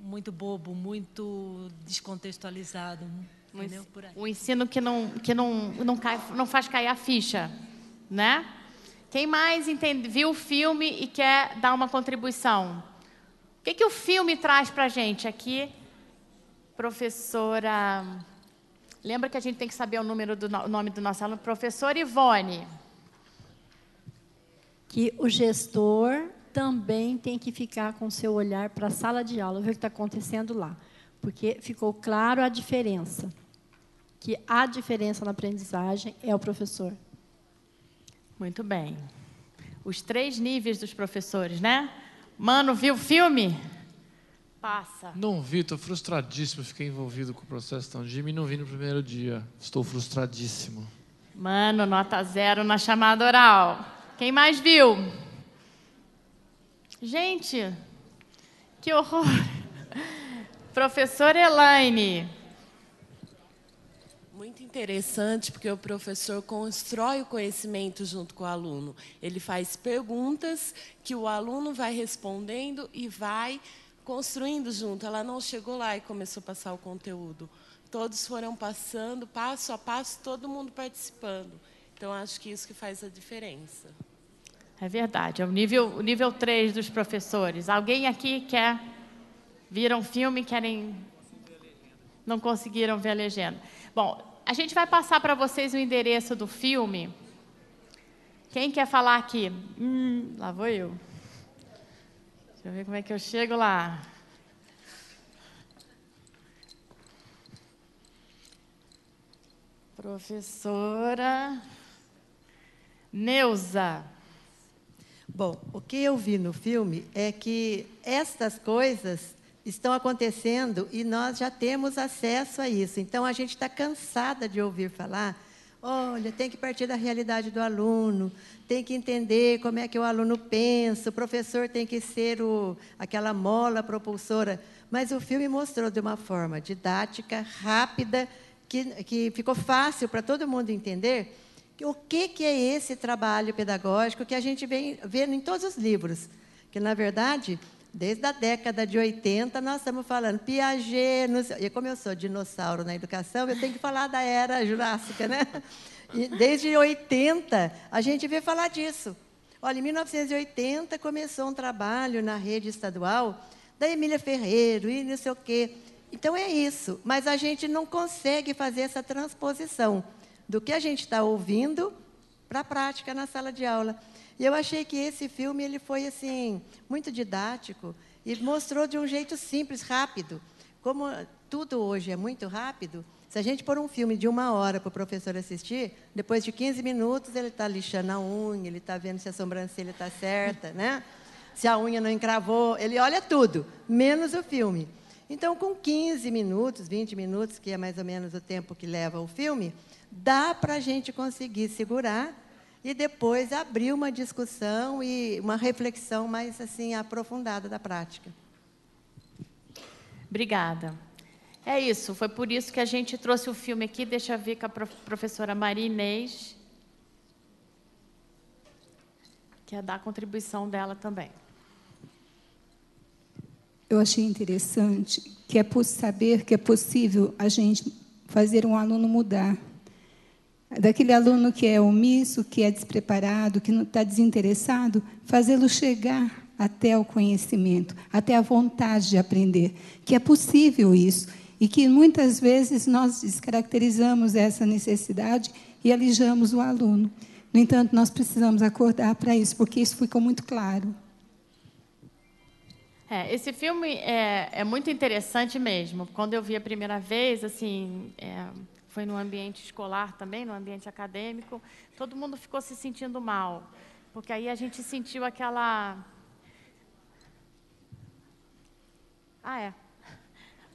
muito bobo, muito descontextualizado, entendeu? Por aí. O ensino que não faz cair a ficha, né? Quem mais viu o filme e quer dar uma contribuição? O que o filme traz para a gente aqui? Professora... Lembra que a gente tem que saber o nome do nosso aluno? Professora Ivone. Que o gestor também tem que ficar com o seu olhar para a sala de aula, ver o que está acontecendo lá. Porque ficou claro a diferença. Que a diferença na aprendizagem é o professor. Muito bem. Os 3 níveis dos professores, né? Mano, viu o filme? Passa. Não vi, estou frustradíssimo. Fiquei envolvido com o processo tão de e não vi no primeiro dia. Estou frustradíssimo. Mano, nota 0 na chamada oral. Quem mais viu? Gente, que horror. Professora Elaine. Muito interessante, porque o professor constrói o conhecimento junto com o aluno. Ele faz perguntas que o aluno vai respondendo e vai construindo junto. Ela não chegou lá e começou a passar o conteúdo. Todos foram passando, passo a passo, todo mundo participando. Então, acho que isso que faz a diferença. É verdade, é o nível 3 dos professores. Alguém aqui viram um filme e não conseguiram ver a legenda? Bom, a gente vai passar para vocês o endereço do filme. Quem quer falar aqui? Lá vou eu. Deixa eu ver como é que eu chego lá. Professora Neuza. Bom, o que eu vi no filme é que estas coisas estão acontecendo e nós já temos acesso a isso. Então, a gente está cansada de ouvir falar, olha, tem que partir da realidade do aluno, tem que entender como é que o aluno pensa, o professor tem que ser aquela mola propulsora. Mas o filme mostrou de uma forma didática, rápida, que ficou fácil para todo mundo entender o que é esse trabalho pedagógico que a gente vem vendo em todos os livros. Que, na verdade, desde a década de 80, nós estamos falando Piaget, e como eu sou dinossauro na educação, eu tenho que falar da era jurássica, né? E desde 80, a gente vê falar disso. Olha, em 1980, começou um trabalho na rede estadual da Emília Ferreiro e não sei o quê. Então, é isso. Mas a gente não consegue fazer essa transposição do que a gente está ouvindo para a prática na sala de aula. E eu achei que esse filme ele foi assim, muito didático e mostrou de um jeito simples, rápido. Como tudo hoje é muito rápido, se a gente pôr um filme de 1 hora para o professor assistir, depois de 15 minutos ele está lixando a unha, ele está vendo se a sobrancelha está certa, né? Se a unha não encravou, ele olha tudo, menos o filme. Então, com 15 minutos, 20 minutos, que é mais ou menos o tempo que leva o filme, dá para a gente conseguir segurar e depois abrir uma discussão e uma reflexão mais assim aprofundada da prática. Obrigada. É isso, foi por isso que a gente trouxe o filme aqui. Deixa eu ver com a professora Maria Inês, que é dar a contribuição dela também. Eu achei interessante que saber que é possível a gente fazer um aluno mudar. Daquele aluno que é omisso, que é despreparado, que não está desinteressado, fazê-lo chegar até o conhecimento, até a vontade de aprender, que é possível isso, e que muitas vezes nós descaracterizamos essa necessidade e alijamos o aluno. No entanto, nós precisamos acordar para isso, porque isso ficou muito claro. Esse filme é muito interessante mesmo. Quando eu vi a primeira vez, assim, foi no ambiente escolar também, no ambiente acadêmico, todo mundo ficou se sentindo mal, porque aí a gente sentiu aquela...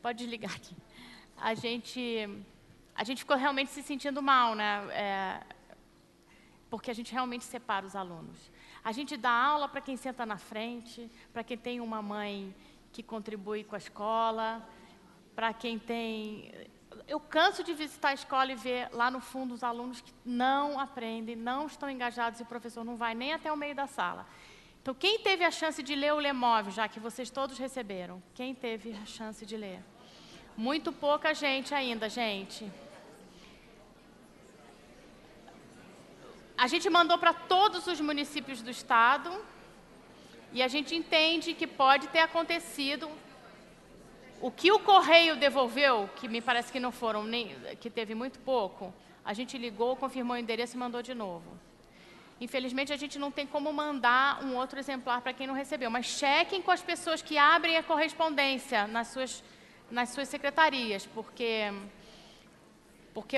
Pode desligar aqui. A gente ficou realmente se sentindo mal, né? Porque a gente realmente separa os alunos. A gente dá aula para quem senta na frente, para quem tem uma mãe que contribui com a escola, para quem tem... Eu canso de visitar a escola e ver lá no fundo os alunos que não aprendem, não estão engajados e o professor não vai nem até o meio da sala. Então, quem teve a chance de ler o Lemov, já que vocês todos receberam? Quem teve a chance de ler? Muito pouca gente ainda, gente. A gente mandou para todos os municípios do estado e a gente entende que pode ter acontecido. O que o Correio devolveu, que me parece que não foram, que teve muito pouco, a gente ligou, confirmou o endereço e mandou de novo. Infelizmente, a gente não tem como mandar um outro exemplar para quem não recebeu, mas chequem com as pessoas que abrem a correspondência nas suas secretarias, porque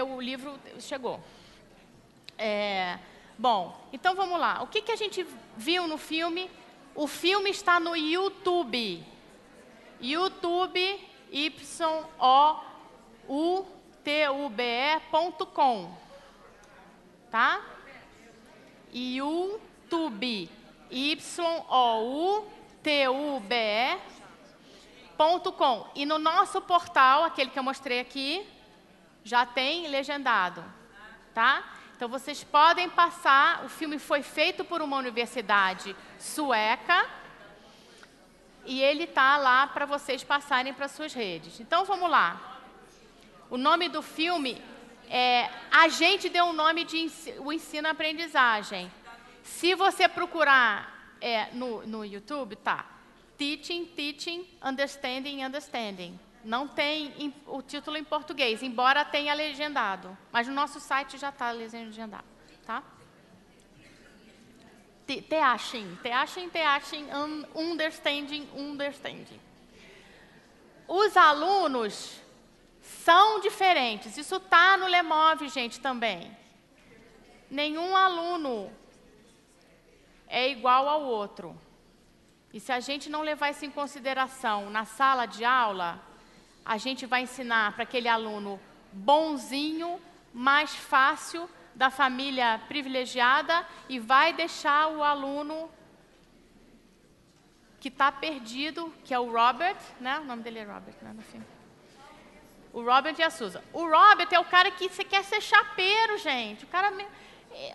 o livro chegou. Bom, então vamos lá. O que a gente viu no filme? O filme está no YouTube. YouTube, youtube.com, tá? YouTube, youtube.com. E no nosso portal, aquele que eu mostrei aqui, já tem legendado, tá? Então, vocês podem passar, o filme foi feito por uma universidade sueca e ele está lá para vocês passarem para suas redes. Então, vamos lá. O nome do filme a gente deu um nome de o ensino-aprendizagem. Se você procurar no YouTube, tá. Teaching, Teaching, Understanding, Understanding. Não tem o título em português, embora tenha legendado. Mas no nosso site já está legendado, tá? Teaching, Understanding, Understanding. Os alunos são diferentes. Isso está no Lemov, gente, também. Nenhum aluno é igual ao outro. E se a gente não levar isso em consideração na sala de aula, a gente vai ensinar para aquele aluno bonzinho, mais fácil, da família privilegiada, e vai deixar o aluno que está perdido, que é o Robert, né? O nome dele é Robert, né, no filme. O Robert e a Susan. O Robert é o cara que você quer ser chapeiro, gente.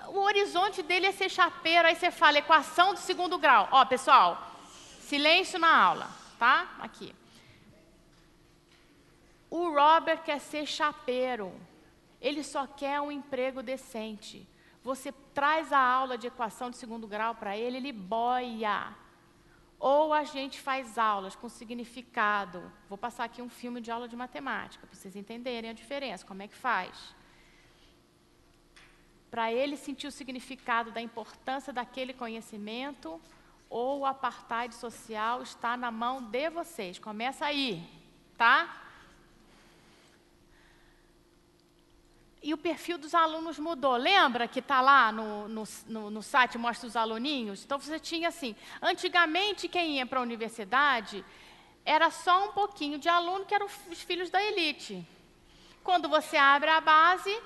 O horizonte dele é ser chapeiro. Aí você fala, equação do segundo grau. Ó, pessoal, silêncio na aula, tá? Aqui. O Robert quer ser chapeiro. Ele só quer um emprego decente. Você traz a aula de equação de segundo grau para ele, ele boia. Ou a gente faz aulas com significado. Vou passar aqui um filme de aula de matemática, para vocês entenderem a diferença, como é que faz. Para ele sentir o significado da importância daquele conhecimento, ou o apartheid social está na mão de vocês. Começa aí, tá? E o perfil dos alunos mudou. Lembra que está lá no site, mostra os aluninhos? Então, você tinha assim, antigamente quem ia para a universidade era só um pouquinho de aluno que eram os filhos da elite. Quando você abre a base,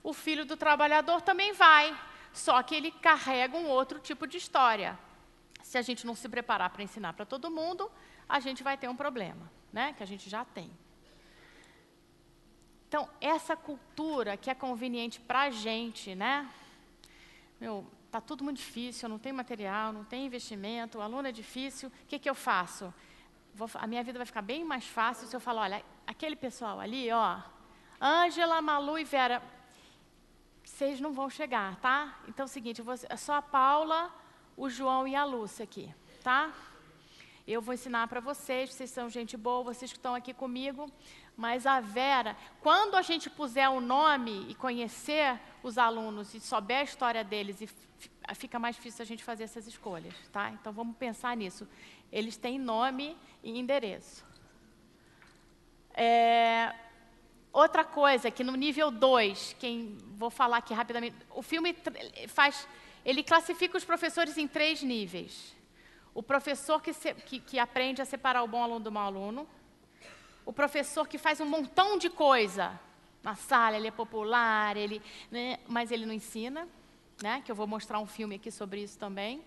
o filho do trabalhador também vai, só que ele carrega um outro tipo de história. Se a gente não se preparar para ensinar para todo mundo, a gente vai ter um problema, né? Que a gente já tem. Então, essa cultura que é conveniente para a gente, né? Está tudo muito difícil, eu não tenho material, não tenho investimento, o aluno é difícil, o que eu faço? A minha vida vai ficar bem mais fácil se eu falar, olha, aquele pessoal ali, ó, Ângela, Malu e Vera, vocês não vão chegar, tá? Então é o seguinte, é só a Paula, o João e a Lúcia aqui, tá? Eu vou ensinar para vocês são gente boa, vocês que estão aqui comigo. Mas a Vera, quando a gente puser o nome e conhecer os alunos e souber a história deles, fica mais difícil a gente fazer essas escolhas, tá? Então, vamos pensar nisso. Eles têm nome e endereço. Outra coisa, que no nível 2, vou falar aqui rapidamente, o filme ele classifica os professores em 3 níveis. O professor que aprende a separar o bom aluno do mau aluno, o professor que faz um montão de coisa na sala, ele é popular, né, mas ele não ensina, né, que eu vou mostrar um filme aqui sobre isso também.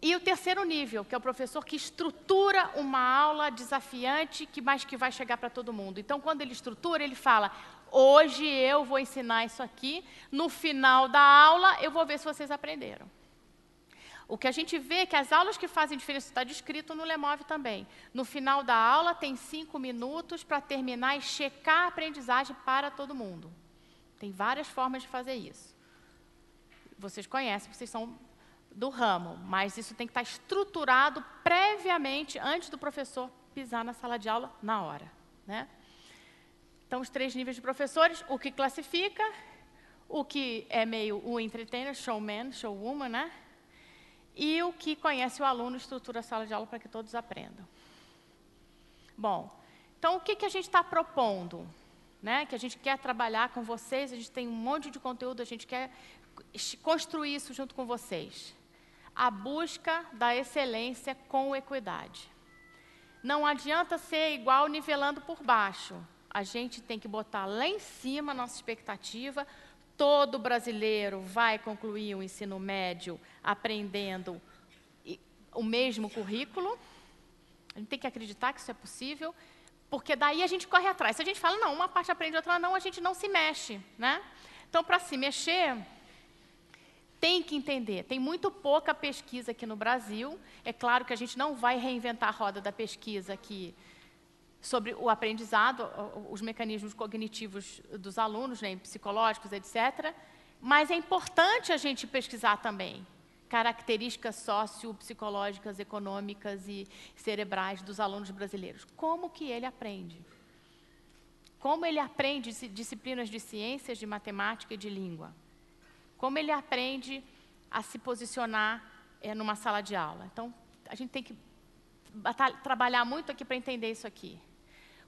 E o terceiro nível, que é o professor que estrutura uma aula desafiante, mas que vai chegar para todo mundo. Então, quando ele estrutura, ele fala, hoje eu vou ensinar isso aqui, no final da aula eu vou ver se vocês aprenderam. O que a gente vê é que as aulas que fazem diferença, está descrito no Lemov também. No final da aula, tem 5 minutos para terminar e checar a aprendizagem para todo mundo. Tem várias formas de fazer isso. Vocês conhecem, vocês são do ramo, mas isso tem que estar estruturado previamente, antes do professor pisar na sala de aula, na hora, né? Então, os 3 níveis de professores, o que classifica, o que é meio o entertainer, showman, showwoman, né? E o que conhece o aluno, estrutura a sala de aula para que todos aprendam. Bom, então o que a gente está propondo? Né? Que a gente quer trabalhar com vocês, a gente tem um monte de conteúdo, a gente quer construir isso junto com vocês. A busca da excelência com equidade. Não adianta ser igual nivelando por baixo. A gente tem que botar lá em cima a nossa expectativa. Todo brasileiro vai concluir o ensino médio aprendendo o mesmo currículo. A gente tem que acreditar que isso é possível. Porque daí a gente corre atrás. Se a gente fala, não, uma parte aprende, outra não, a gente não se mexe, né? Então, para se mexer, tem que entender. Tem muito pouca pesquisa aqui no Brasil. É claro que a gente não vai reinventar a roda da pesquisa aqui sobre o aprendizado, os mecanismos cognitivos dos alunos, né, psicológicos, etc. Mas é importante a gente pesquisar também características sociopsicológicas, econômicas e cerebrais dos alunos brasileiros. Como que ele aprende? Como ele aprende disciplinas de ciências, de matemática e de língua? Como ele aprende a se posicionar numa sala de aula? Então, a gente tem que trabalhar muito aqui para entender isso aqui.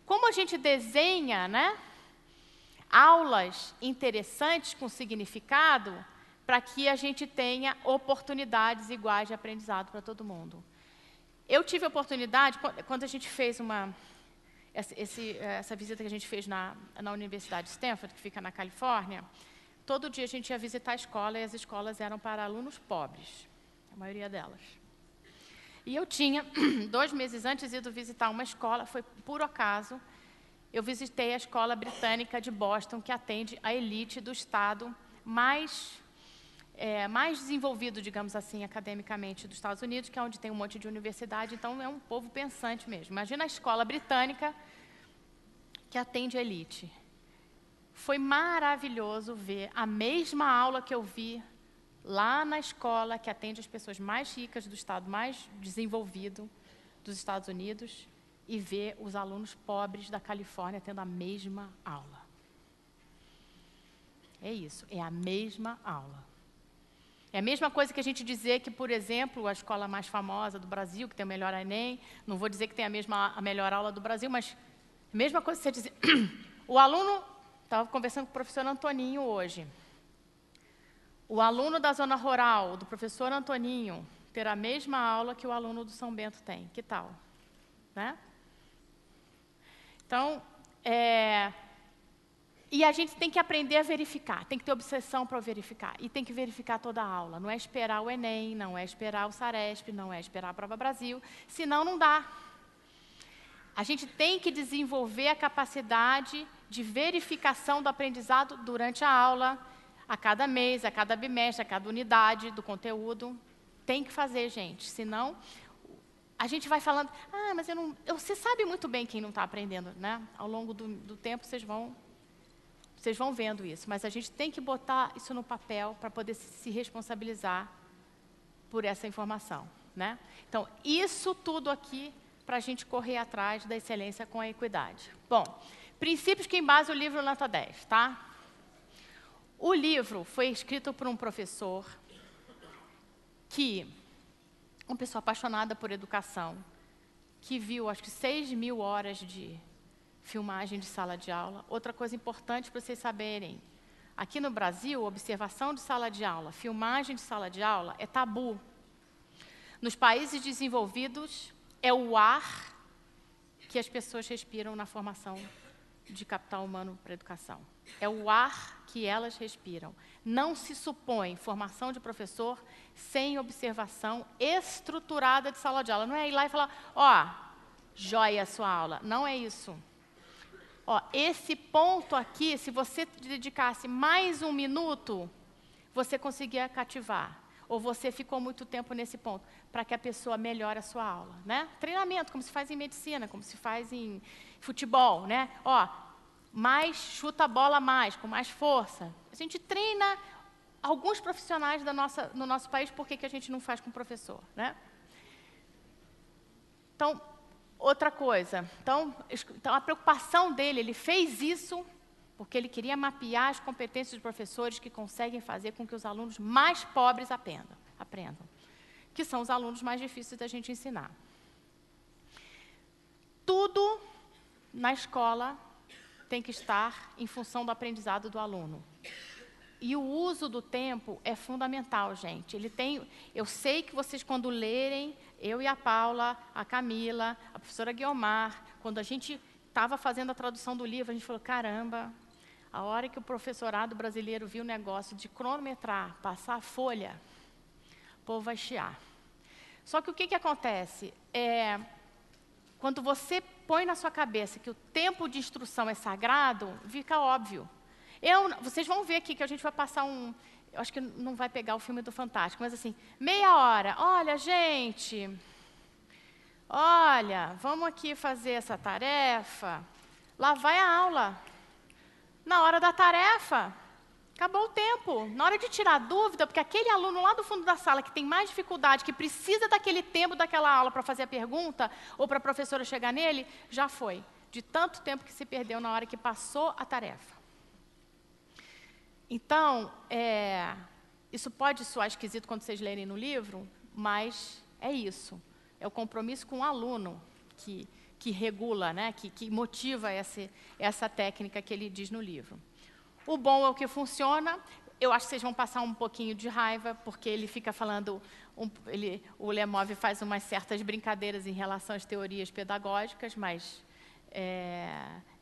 Como a gente desenha, né, aulas interessantes com significado para que a gente tenha oportunidades iguais de aprendizado para todo mundo. Eu tive a oportunidade, quando a gente fez essa visita que a gente fez na Universidade de Stanford, que fica na Califórnia, todo dia a gente ia visitar a escola e as escolas eram para alunos pobres, a maioria delas. E eu tinha, 2 meses antes, ido visitar uma escola, foi por acaso, eu visitei a escola britânica de Boston, que atende a elite do estado mais desenvolvido, digamos assim, academicamente dos Estados Unidos, que é onde tem um monte de universidade, então é um povo pensante mesmo. Imagina a escola britânica que atende a elite. Foi maravilhoso ver a mesma aula que eu vi lá na escola que atende as pessoas mais ricas do estado mais desenvolvido dos Estados Unidos e ver os alunos pobres da Califórnia tendo a mesma aula. É isso, é a mesma aula. É a mesma coisa que a gente dizer que, por exemplo, a escola mais famosa do Brasil, que tem o melhor Enem, não vou dizer que tem a melhor aula do Brasil, mas a mesma coisa que você dizer... O aluno... Estava conversando com o professor Antoninho hoje. O aluno da zona rural, do professor Antoninho, terá a mesma aula que o aluno do São Bento tem. Que tal? Né? Então, e a gente tem que aprender a verificar, tem que ter obsessão para verificar. E tem que verificar toda a aula. Não é esperar o Enem, não é esperar o Saresp, não é esperar a Prova Brasil, senão não dá. A gente tem que desenvolver a capacidade de verificação do aprendizado durante a aula, a cada mês, a cada bimestre, a cada unidade do conteúdo. Tem que fazer, gente, senão a gente vai falando, mas você sabe muito bem quem não está aprendendo, né? Ao longo do tempo vocês vão vendo isso, mas a gente tem que botar isso no papel para poder se responsabilizar por essa informação, né? Então, isso tudo aqui para a gente correr atrás da excelência com a equidade. Bom, princípios que embasam o livro Nota 10, tá? O livro foi escrito por um professor uma pessoa apaixonada por educação, que viu, acho que 6.000 horas de filmagem de sala de aula. Outra coisa importante para vocês saberem, aqui no Brasil, observação de sala de aula, filmagem de sala de aula é tabu. Nos países desenvolvidos, é o ar que as pessoas respiram na formação de capital humano para a educação. É o ar que elas respiram. Não se supõe formação de professor sem observação estruturada de sala de aula. Não é ir lá e falar, joia a sua aula. Não é isso. Esse ponto aqui, se você dedicasse mais 1 minuto, você conseguia cativar. Ou você ficou muito tempo nesse ponto, para que a pessoa melhore a sua aula, né? Treinamento, como se faz em medicina, como se faz em futebol, né? Mais chuta a bola mais, com mais força. A gente treina alguns profissionais no nosso país, por que a gente não faz com o professor, né? Então, outra coisa. Então, a preocupação dele, ele fez isso porque ele queria mapear as competências dos professores que conseguem fazer com que os alunos mais pobres aprendam, que são os alunos mais difíceis da gente ensinar. Tudo na escola tem que estar em função do aprendizado do aluno. E o uso do tempo é fundamental, gente. Eu sei que vocês, quando lerem, eu e a Paula, a Camila, a professora Guiomar, quando a gente estava fazendo a tradução do livro, a gente falou, caramba, a hora que o professorado brasileiro viu o negócio de cronometrar, passar a folha, o povo vai chiar. Só que o que acontece? Quando você põe na sua cabeça que o tempo de instrução é sagrado, fica óbvio. Vocês vão ver aqui que a gente vai passar eu acho que não vai pegar o filme do Fantástico, mas assim, meia hora. Olha, gente, vamos aqui fazer essa tarefa. Lá vai a aula. Na hora da tarefa, acabou o tempo. Na hora de tirar dúvida, porque aquele aluno lá do fundo da sala que tem mais dificuldade, que precisa daquele tempo daquela aula para fazer a pergunta, ou para a professora chegar nele, já foi. De tanto tempo que se perdeu na hora que passou a tarefa. Então, isso pode soar esquisito quando vocês lerem no livro, mas é isso. É o compromisso com o aluno que regula, né? que motiva essa técnica que ele diz no livro. O bom é o que funciona. Eu acho que vocês vão passar um pouquinho de raiva, porque ele fica falando... o Lemov faz umas certas brincadeiras em relação às teorias pedagógicas, mas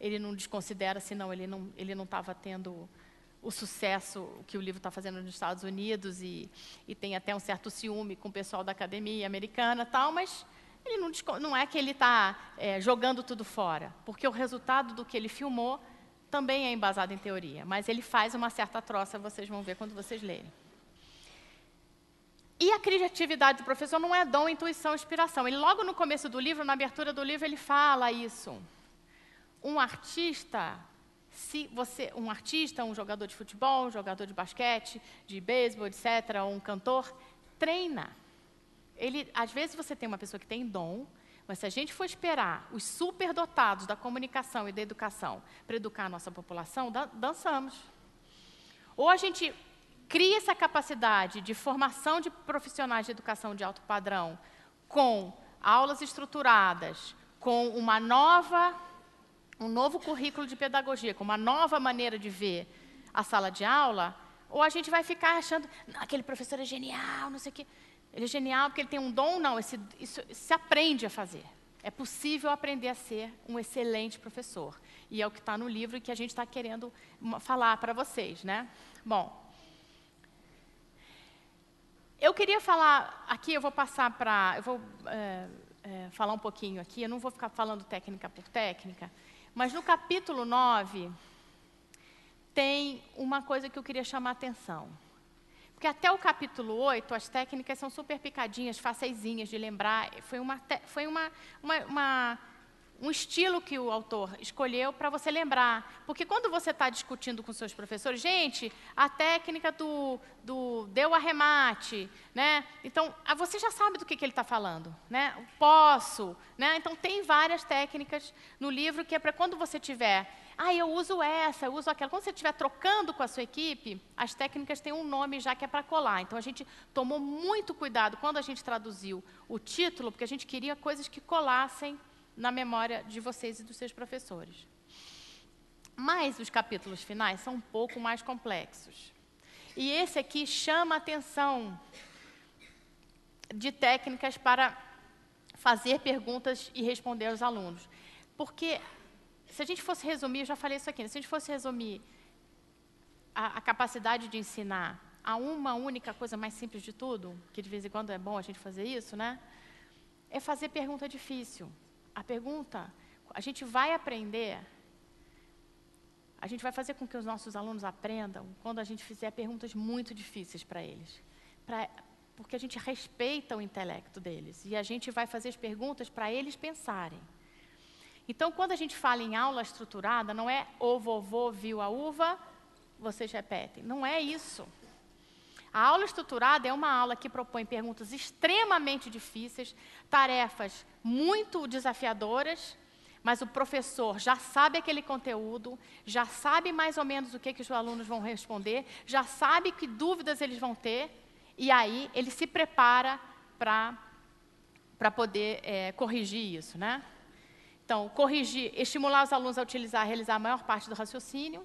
ele não desconsidera, senão ele não estava tendo o sucesso que o livro está fazendo nos Estados Unidos, e tem até um certo ciúme com o pessoal da academia americana, tal, mas ele não é que ele está jogando tudo fora, porque o resultado do que ele filmou também é embasado em teoria, mas ele faz uma certa troça, vocês vão ver quando vocês lerem. E a criatividade do professor não é dom, intuição, inspiração. Ele, logo no começo do livro, na abertura do livro, ele fala isso. Um artista, um jogador de futebol, um jogador de basquete, de beisebol, etc., um cantor, treina. Às vezes você tem uma pessoa que tem dom, mas se a gente for esperar os superdotados da comunicação e da educação para educar a nossa população, dançamos. Ou a gente cria essa capacidade de formação de profissionais de educação de alto padrão com aulas estruturadas, com um novo currículo de pedagogia, com uma nova maneira de ver a sala de aula, ou a gente vai ficar achando, não, aquele professor é genial, não sei o quê. Ele é genial porque ele tem um dom? Não, isso se aprende a fazer. É possível aprender a ser um excelente professor. E é o que está no livro e que a gente está querendo falar para vocês, né? Bom, eu queria falar aqui, eu vou falar um pouquinho aqui, eu não vou ficar falando técnica por técnica, mas no capítulo 9 tem uma coisa que eu queria chamar a atenção. Porque até o capítulo 8, as técnicas são super picadinhas, faceizinhas de lembrar. Foi um estilo que o autor escolheu para você lembrar. Porque quando você está discutindo com seus professores, gente, a técnica do deu arremate, né? Então, você já sabe do que ele está falando, né? O posso, né? Então, tem várias técnicas no livro que é para quando você tiver... eu uso essa, eu uso aquela. Quando você estiver trocando com a sua equipe, as técnicas têm um nome já que é para colar. Então, a gente tomou muito cuidado quando a gente traduziu o título, porque a gente queria coisas que colassem na memória de vocês e dos seus professores. Mas os capítulos finais são um pouco mais complexos. E esse aqui chama a atenção de técnicas para fazer perguntas e responder aos alunos. Porque... se a gente fosse resumir, eu já falei isso aqui, se a gente fosse resumir a capacidade de ensinar a uma única coisa mais simples de tudo, que de vez em quando é bom a gente fazer isso, né? É fazer pergunta difícil. A pergunta, a gente vai aprender, a gente vai fazer com que os nossos alunos aprendam quando a gente fizer perguntas muito difíceis para eles. Porque a gente respeita o intelecto deles e a gente vai fazer as perguntas para eles pensarem. Então, quando a gente fala em aula estruturada, não é o vovô viu a uva, vocês repetem. Não é isso. A aula estruturada é uma aula que propõe perguntas extremamente difíceis, tarefas muito desafiadoras, mas o professor já sabe aquele conteúdo, já sabe mais ou menos o que os alunos vão responder, já sabe que dúvidas eles vão ter, e aí ele se prepara para poder corrigir isso, né? Então, estimular os alunos a realizar a maior parte do raciocínio.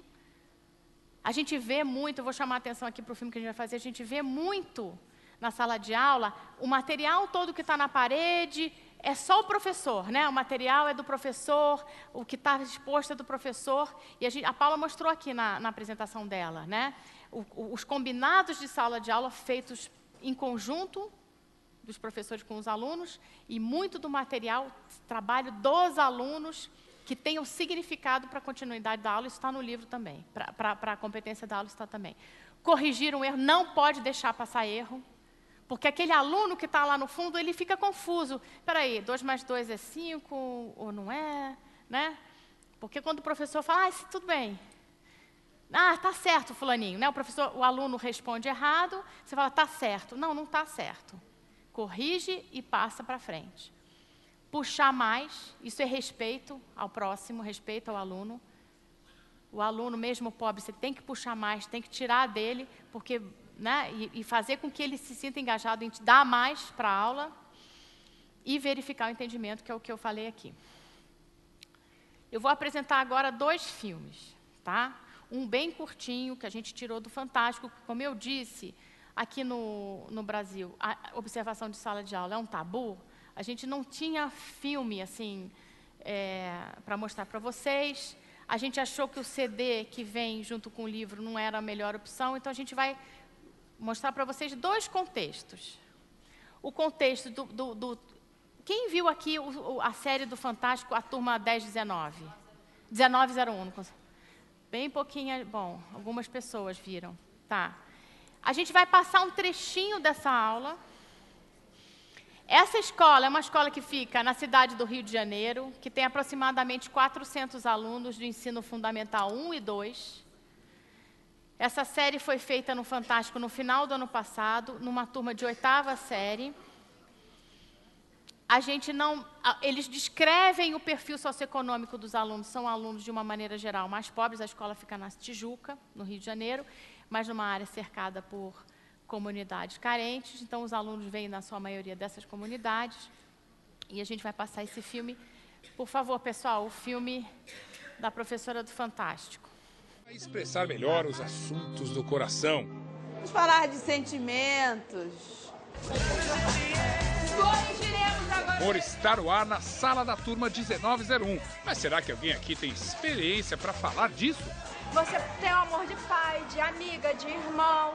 A gente vê muito, eu vou chamar a atenção aqui para o filme que a gente vai fazer, a gente vê muito na sala de aula, o material todo que está na parede é só o professor, né? O material é do professor, o que está exposto é do professor. E a Paula mostrou aqui na apresentação dela, né? Os combinados de sala de aula feitos em conjunto dos professores com os alunos e muito do material, trabalho dos alunos que tem o significado para a continuidade da aula, isso está no livro também, para a competência da aula está também. Corrigir um erro, não pode deixar passar erro, porque aquele aluno que está lá no fundo, ele fica confuso. Espera aí, 2 mais 2 é 5, ou não é? Né? Porque quando o professor fala, tudo bem. Tá certo, fulaninho. Né? O aluno responde errado, você fala, tá certo. Não, não está certo. Corrige e passa para frente. Puxar mais, isso é respeito ao próximo, respeito ao aluno. O aluno, mesmo pobre, você tem que puxar mais, tem que tirar dele, porque, né, e fazer com que ele se sinta engajado em te dar mais para a aula e verificar o entendimento, que é o que eu falei aqui. Eu vou apresentar agora 2 filmes, tá? Um bem curtinho, que a gente tirou do Fantástico, que, como eu disse, aqui no Brasil, a observação de sala de aula é um tabu. A gente não tinha filme assim para mostrar para vocês. A gente achou que o CD que vem junto com o livro não era a melhor opção, então a gente vai mostrar para vocês 2 contextos. O contexto quem viu aqui a série do Fantástico, a turma 1019? 1901. Bem pouquinho, bom, algumas pessoas viram. Tá. A gente vai passar um trechinho dessa aula. Essa escola é uma escola que fica na cidade do Rio de Janeiro, que tem aproximadamente 400 alunos do ensino fundamental 1 e 2. Essa série foi feita no Fantástico no final do ano passado, numa turma de 8ª série. Eles descrevem o perfil socioeconômico dos alunos, são alunos de uma maneira geral mais pobres, a escola fica na Tijuca, no Rio de Janeiro, mas numa área cercada por comunidades carentes, então os alunos vêm na sua maioria dessas comunidades, e a gente vai passar esse filme. Por favor, pessoal, o filme da professora do Fantástico. Para expressar melhor os assuntos do coração. Vamos falar de sentimentos. Por estar no ar na sala da turma 1901. Mas será que alguém aqui tem experiência para falar disso? Você tem o amor de pai, de amiga, de irmão.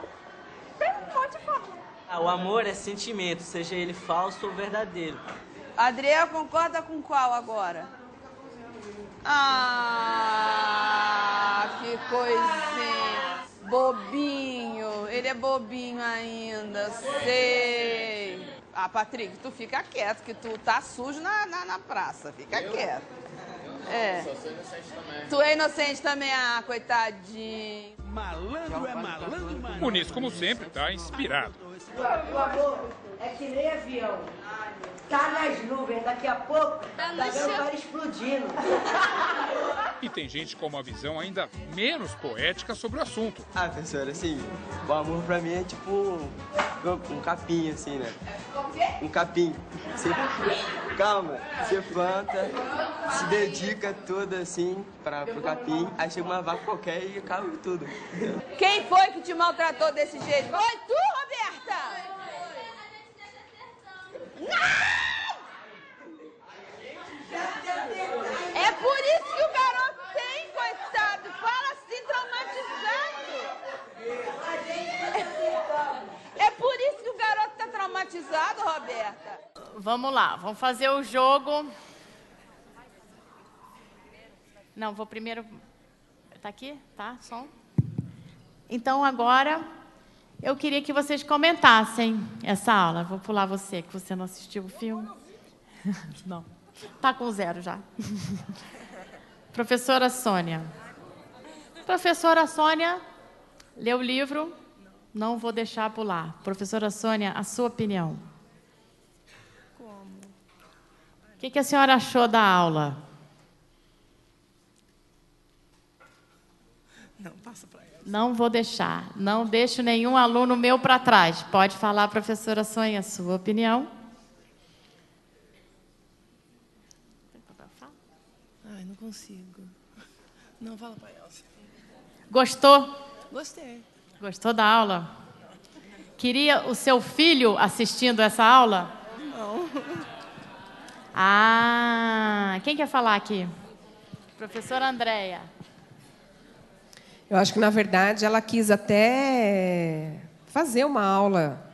Tem um monte de forma. O amor é sentimento, seja ele falso ou verdadeiro. Adriel concorda com qual agora? Que coisinha. Bobinho. Ele é bobinho ainda, sei. Patrick, tu fica quieto, que tu tá sujo na praça. Fica quieto. Sou inocente também. Tu é inocente também, coitadinho. Malandro é malandro, mano. Muniz, como sempre, tá inspirado. O amor é que nem avião. Tá nas nuvens, daqui a pouco tá vendo o mar explodindo. E tem gente com uma visão ainda menos poética sobre o assunto. Professora, assim, o amor pra mim é tipo um capim, assim, né? Um capim. Calma, você planta, se dedica tudo assim pro capim, aí chega uma vaca qualquer e acaba tudo. Quem foi que te maltratou desse jeito? Foi tu, Roberta? Não! É por isso que o garoto tem, coitado. Fala assim, traumatizado. É por isso que o garoto tá traumatizado, Roberta. Vamos lá, vamos fazer o jogo. Não, vou primeiro... Tá aqui? Tá, som? Então, agora, eu queria que vocês comentassem essa aula. Vou pular você, que você não assistiu o filme. Não. Tá com 0 já. Professora Sônia. Professora Sônia, leu o livro? Não vou deixar pular. Professora Sônia, a sua opinião. Como? O que a senhora achou da aula? Não, passa para ela. Não vou deixar. Não deixo nenhum aluno meu para trás. Pode falar, professora Sônia, a sua opinião. Ai, não consigo. Não, fala para Elsa. Gostou? Gostei. Gostou da aula? Queria o seu filho assistindo essa aula? Não. Quem quer falar aqui? Professora Andréia. Eu acho que, na verdade, ela quis até fazer uma aula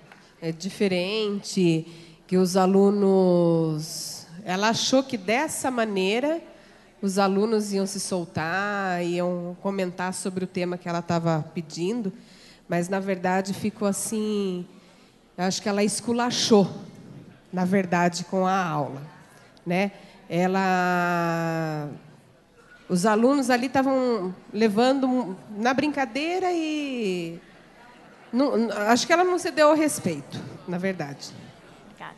diferente, que os alunos... Ela achou que dessa maneira os alunos iam se soltar, iam comentar sobre o tema que ela estava pedindo, mas, na verdade, ficou assim... Eu acho que ela esculachou, na verdade, com a aula, né? Os alunos ali estavam levando na brincadeira e... acho que ela não cedeu ao respeito, na verdade. Obrigada.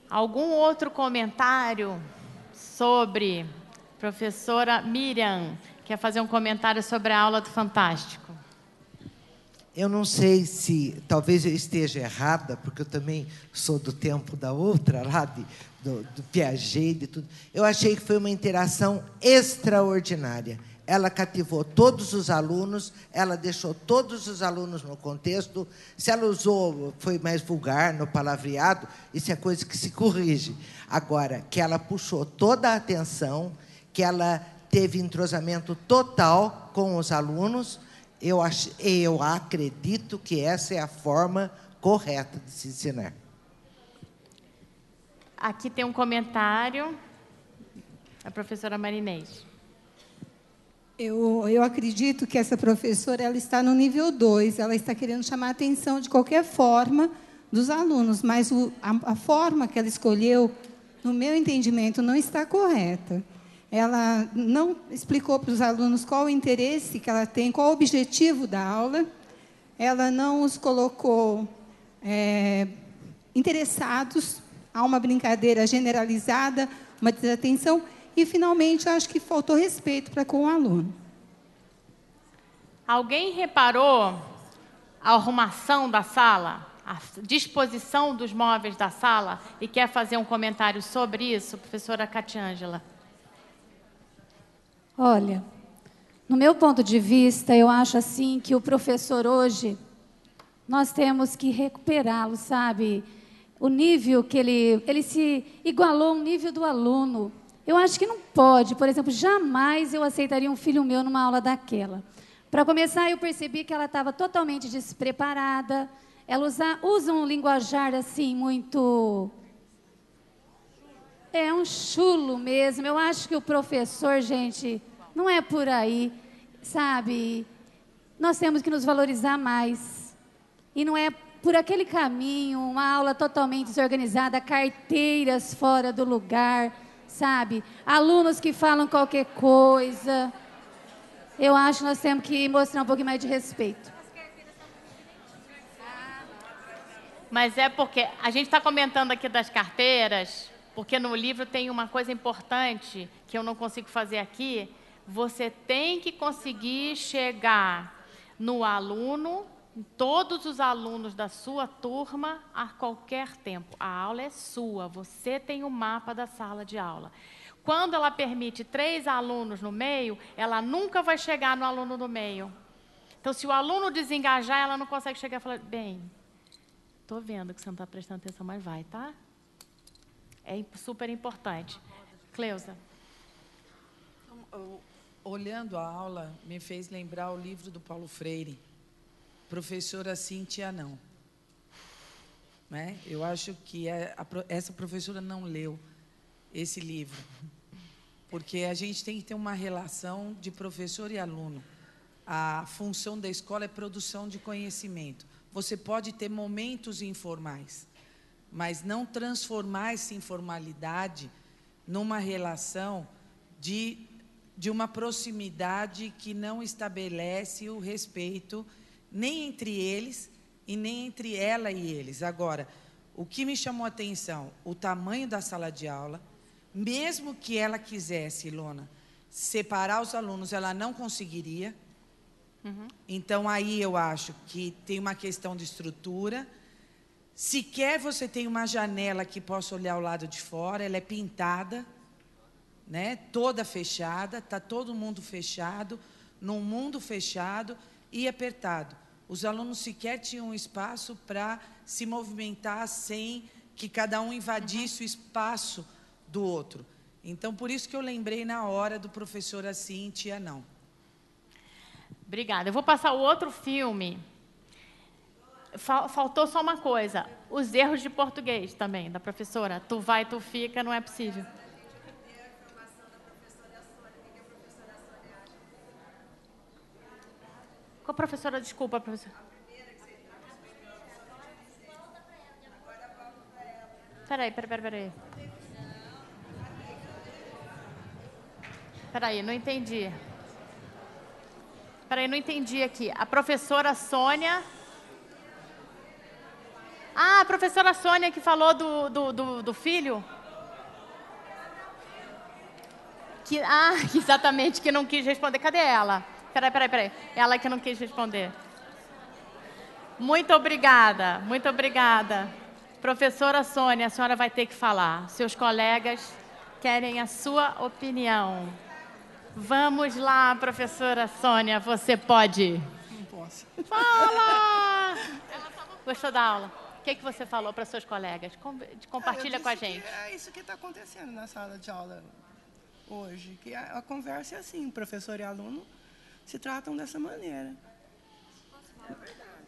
Algum outro comentário sobre professora Miriam? Quer fazer um comentário sobre a aula do Fantástico? Eu não sei se, talvez eu esteja errada, porque eu também sou do tempo da outra, lá do Piaget, de tudo. Eu achei que foi uma interação extraordinária. Ela cativou todos os alunos, ela deixou todos os alunos no contexto. Se ela usou, foi mais vulgar, no palavreado, isso é coisa que se corrige. Agora, que ela puxou toda a atenção, que ela teve entrosamento total com os alunos, eu acredito que essa é a forma correta de se ensinar. Aqui tem um comentário da professora Marinês. Eu acredito que essa professora ela está no nível 2, ela está querendo chamar a atenção de qualquer forma dos alunos, mas a forma que ela escolheu, no meu entendimento, não está correta. Ela não explicou para os alunos qual o interesse que ela tem, qual o objetivo da aula. Ela não os colocou interessados a uma brincadeira generalizada, uma desatenção. E, finalmente, acho que faltou respeito para com o aluno. Alguém reparou a arrumação da sala, a disposição dos móveis da sala e quer fazer um comentário sobre isso, professora Catiângela? Olha, no meu ponto de vista, eu acho assim que o professor hoje, nós temos que recuperá-lo, sabe? O nível que ele se igualou ao nível do aluno. Eu acho que não pode, por exemplo, jamais eu aceitaria um filho meu numa aula daquela. Para começar, eu percebi que ela estava totalmente despreparada, ela usa um linguajar assim muito... É um chulo mesmo. Eu acho que o professor, gente, não é por aí, sabe? Nós temos que nos valorizar mais. E não é por aquele caminho, uma aula totalmente desorganizada, carteiras fora do lugar, sabe? Alunos que falam qualquer coisa. Eu acho que nós temos que mostrar um pouquinho mais de respeito. Mas é porque a gente está comentando aqui das carteiras, porque no livro tem uma coisa importante que eu não consigo fazer aqui. Você tem que conseguir chegar no aluno, em todos os alunos da sua turma, a qualquer tempo. A aula é sua, você tem o mapa da sala de aula. Quando ela permite 3 alunos no meio, ela nunca vai chegar no aluno do meio. Então, se o aluno desengajar, ela não consegue chegar e falar, bem, estou vendo que você não está prestando atenção, mas vai, tá? É super importante. Cleusa. Olhando a aula, me fez lembrar o livro do Paulo Freire, Professora Cíntia Não. Né? Eu acho que essa professora não leu esse livro, porque a gente tem que ter uma relação de professor e aluno. A função da escola é produção de conhecimento. Você pode ter momentos informais, mas não transformar essa informalidade numa relação de uma proximidade que não estabelece o respeito nem entre eles e nem entre ela e eles. Agora, o que me chamou a atenção, o tamanho da sala de aula, mesmo que ela quisesse, Ilona, separar os alunos, ela não conseguiria. Então, aí eu acho que tem uma questão de estrutura. Sequer você tem uma janela que possa olhar o lado de fora, ela é pintada, né, toda fechada, está todo mundo fechado, num mundo fechado e apertado. Os alunos sequer tinham espaço para se movimentar sem que cada um invadisse o espaço do outro. Então, por isso que eu lembrei na hora do professor Cíntia Não. Obrigada. Eu vou passar o outro filme. Faltou só uma coisa. Os erros de português também, da professora. Tu vai, tu fica, não é possível. Qual professora? Desculpa, professora. Peraí. Peraí, não entendi. Peraí, não entendi aqui. A professora Sônia... Ah, a professora Sônia que falou do filho? Exatamente, que não quis responder. Cadê ela? Peraí. Ela que não quis responder. Muito obrigada. Professora Sônia, a senhora vai ter que falar. Seus colegas querem a sua opinião. Vamos lá, professora Sônia, você pode. Não posso. Fala! Gostou da aula? O que você falou para seus colegas? Compartilha com a gente. É isso que está acontecendo na sala de aula hoje. Que a conversa é assim, professor e aluno se tratam dessa maneira.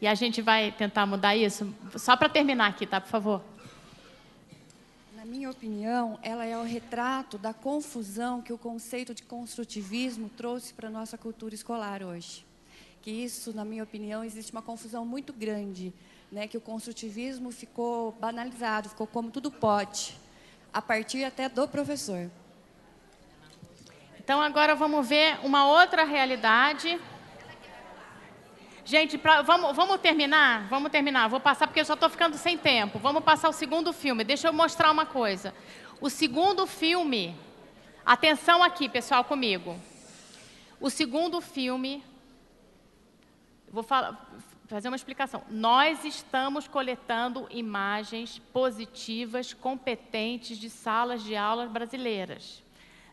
E a gente vai tentar mudar isso? Só para terminar aqui, tá? Por favor. Na minha opinião, ela é o retrato da confusão que o conceito de construtivismo trouxe para a nossa cultura escolar hoje. Que isso, na minha opinião, existe uma confusão muito grande, né, que o construtivismo ficou banalizado, ficou como tudo pode, a partir até do professor. Então, agora vamos ver uma outra realidade. Gente, vamos terminar? Vamos terminar. Vou passar porque eu já estou ficando sem tempo. Vamos passar o segundo filme. Deixa eu mostrar uma coisa. O segundo filme... Atenção aqui, pessoal, comigo. O segundo filme... Vou fazer uma explicação. Nós estamos coletando imagens positivas, competentes de salas de aulas brasileiras.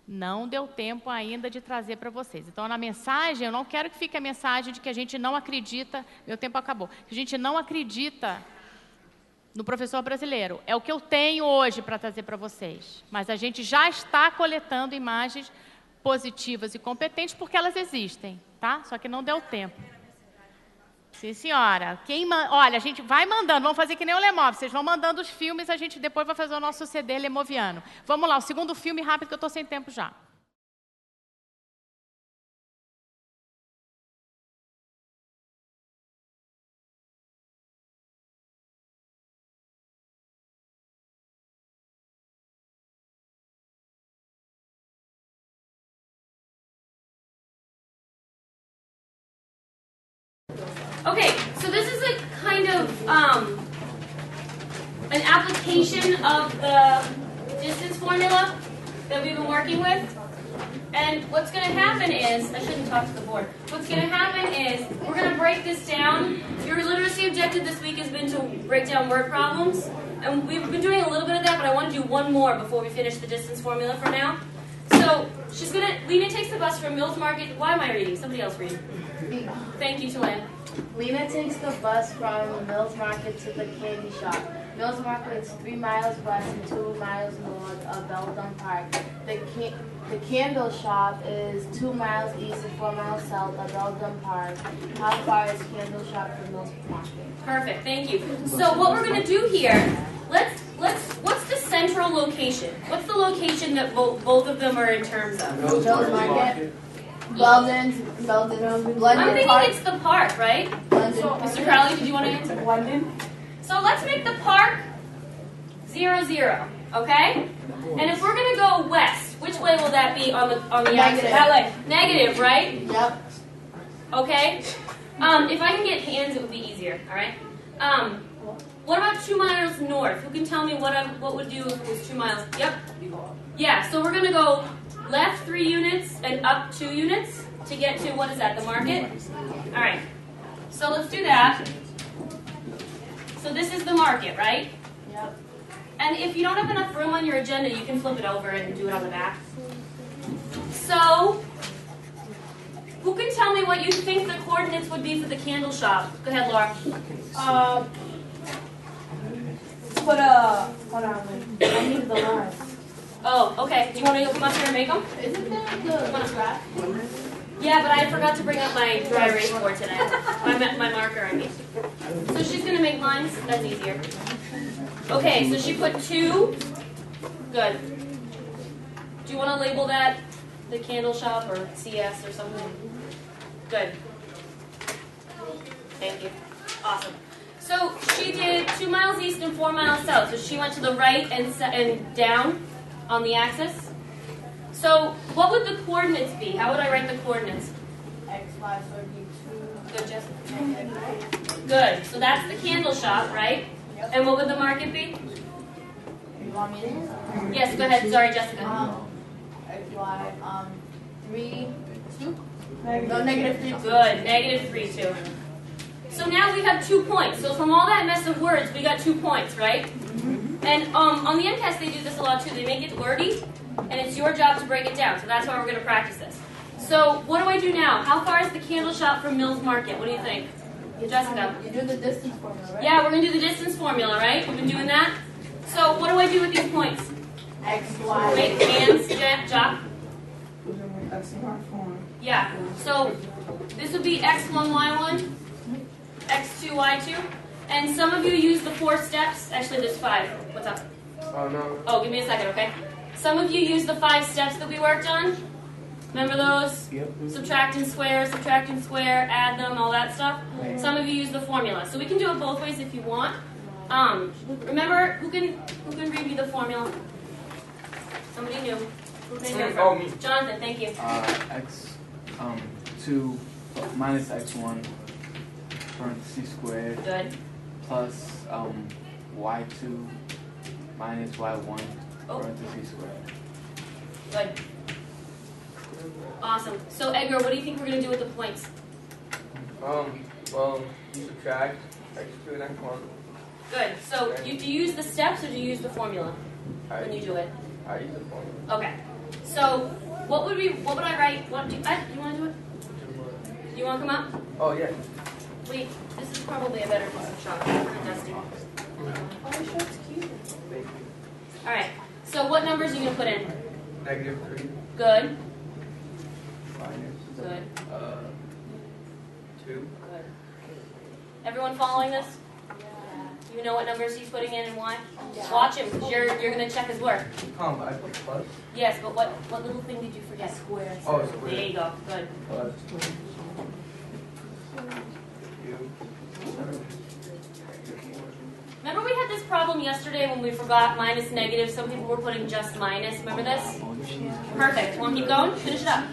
Não deu tempo ainda de trazer para vocês. Então, na mensagem, eu não quero que fique a mensagem de que a gente não acredita... Meu tempo acabou. Que a gente não acredita no professor brasileiro. É o que eu tenho hoje para trazer para vocês. Mas a gente já está coletando imagens positivas e competentes porque elas existem, tá? Só que não deu tempo. Sim, senhora. Olha, a gente vai mandando, vamos fazer que nem o Lemov. Vocês vão mandando os filmes, a gente depois vai fazer o nosso CD lemoviano. Vamos lá, o segundo filme rápido, que eu estou sem tempo já. Okay, so this is a kind of an application of the distance formula that we've been working with. And what's going to happen is, I shouldn't talk to the board. What's going to happen is, we're going to break this down. Your literacy objective this week has been to break down word problems. And we've been doing a little bit of that, but I want to do one more before we finish the distance formula for now. So, Lena takes the bus from Mills Market. Why am I reading? Somebody else read. Thank you, Tulane. Lena takes the bus from Mills Market to the candy shop. Mills Market is 3 miles west and 2 miles north of Beldon Park. The candle shop is 2 miles east and 4 miles south of Beldon Park. How far is candle shop from Mills Market? Perfect, thank you. So what we're going to do here, what's the central location? What's the location that both of them are in terms of? Mills Market. London I'm thinking Park. It's the park, right? London Mr. Crowley, did you want to answer? London. So let's make the park 0, 0, okay? And if we're going to go west, which way will that be on the axis? That way. Negative, right? Yep. Okay. If I can get hands, it would be easier, all right? What about 2 miles north? Who can tell me what would do if it was 2 miles? Yep. Yeah, so we're going to go left 3 units and up 2 units to get to, what is that, the market? All right, so let's do that. So this is the market, right? Yep. And if you don't have enough room on your agenda, you can flip it over and do it on the back. So, who can tell me what you think the coordinates would be for the candle shop? Go ahead, Laura. Hold on, I need the line. Oh, okay. Do you want to come up here and make them? Isn't that the graph? Yeah, but I forgot to bring up my dry erase board today. My marker, I mean. So she's going to make lines. That's easier. Okay, so she put 2. Good. Do you want to label that the candle shop or CS or something? Good. Thank you. Awesome. So she did 2 miles east and 4 miles south. So she went to the right and down on the axis. So what would the coordinates be? How would I write the coordinates? X, Y, so it'd be 2. Good, Jessica. Good. So that's the candle shop, right? Yep. And what would the market be? You want me to? Yes, go ahead. Sorry, Jessica. X, Y, 3, 2? No, negative 3, 2. Good. Negative 3, 2. So now we have 2 points. So from all that mess of words, we got 2 points, right? And on the MCAS, they do this a lot too. They make it wordy, and it's your job to break it down. So that's why we're going to practice this. So what do I do now? How far is the candle shop from Mills Market? What do you think? Jessica? You do the distance formula, right? Yeah, we're going to do the distance formula, right? We've been doing that. So what do I do with these points? X, Y. Wait, hands, Jock? Yeah. So this would be X1, Y1, X2, Y2. And some of you use the 4 steps. Actually, there's 5. What's up? Oh, no. Oh, give me a second, okay? Some of you use the 5 steps that we worked on. Remember those? Yep. Subtract and square, add them, all that stuff. Some of you use the formula. So we can do it both ways if you want. Remember, who can read me the formula? Somebody new. Who can hear from? Me. Jonathan, thank you. X2 minus X1 parentheses squared. Good. Plus Y2 minus Y1 parentheses squared. Good. Awesome. So Edgar, what do you think we're going to do with the points? Well, you subtract X2 and X1. Good. So do you use the steps or do you use the formula when you do it? I use the formula. Okay. So what would I write? You want to do it? You want to come up? Oh, yeah. Wait, this is probably a better piece of chocolate for Dusty. Oh, sure, it's cute. All right. So what numbers are you going to put in? Negative 3. Good. Minus. Good. 2. Good. Everyone following this? You know what numbers he's putting in and why? Watch him, because you're going to check his work. I put plus. Yes, but what little thing did you forget? Square. Oh, square. There you go. Good. Plus. Remember we had this problem yesterday when we forgot minus negative. Some people were putting just minus. Remember this? Perfect. Want to keep going? Finish it up.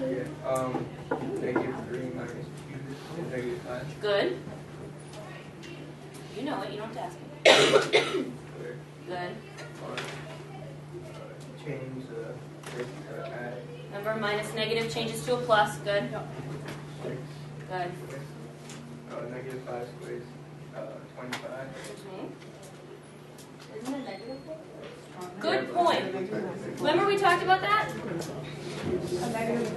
Negative 3 minus 2 is negative 5. Good. You know it. You don't have to ask me. Good. Change the add. Remember, minus negative changes to a plus. Good. 6. Good. Negative 5 squared 25. Isn't it negative? Good point. Remember we talked about that? A negative.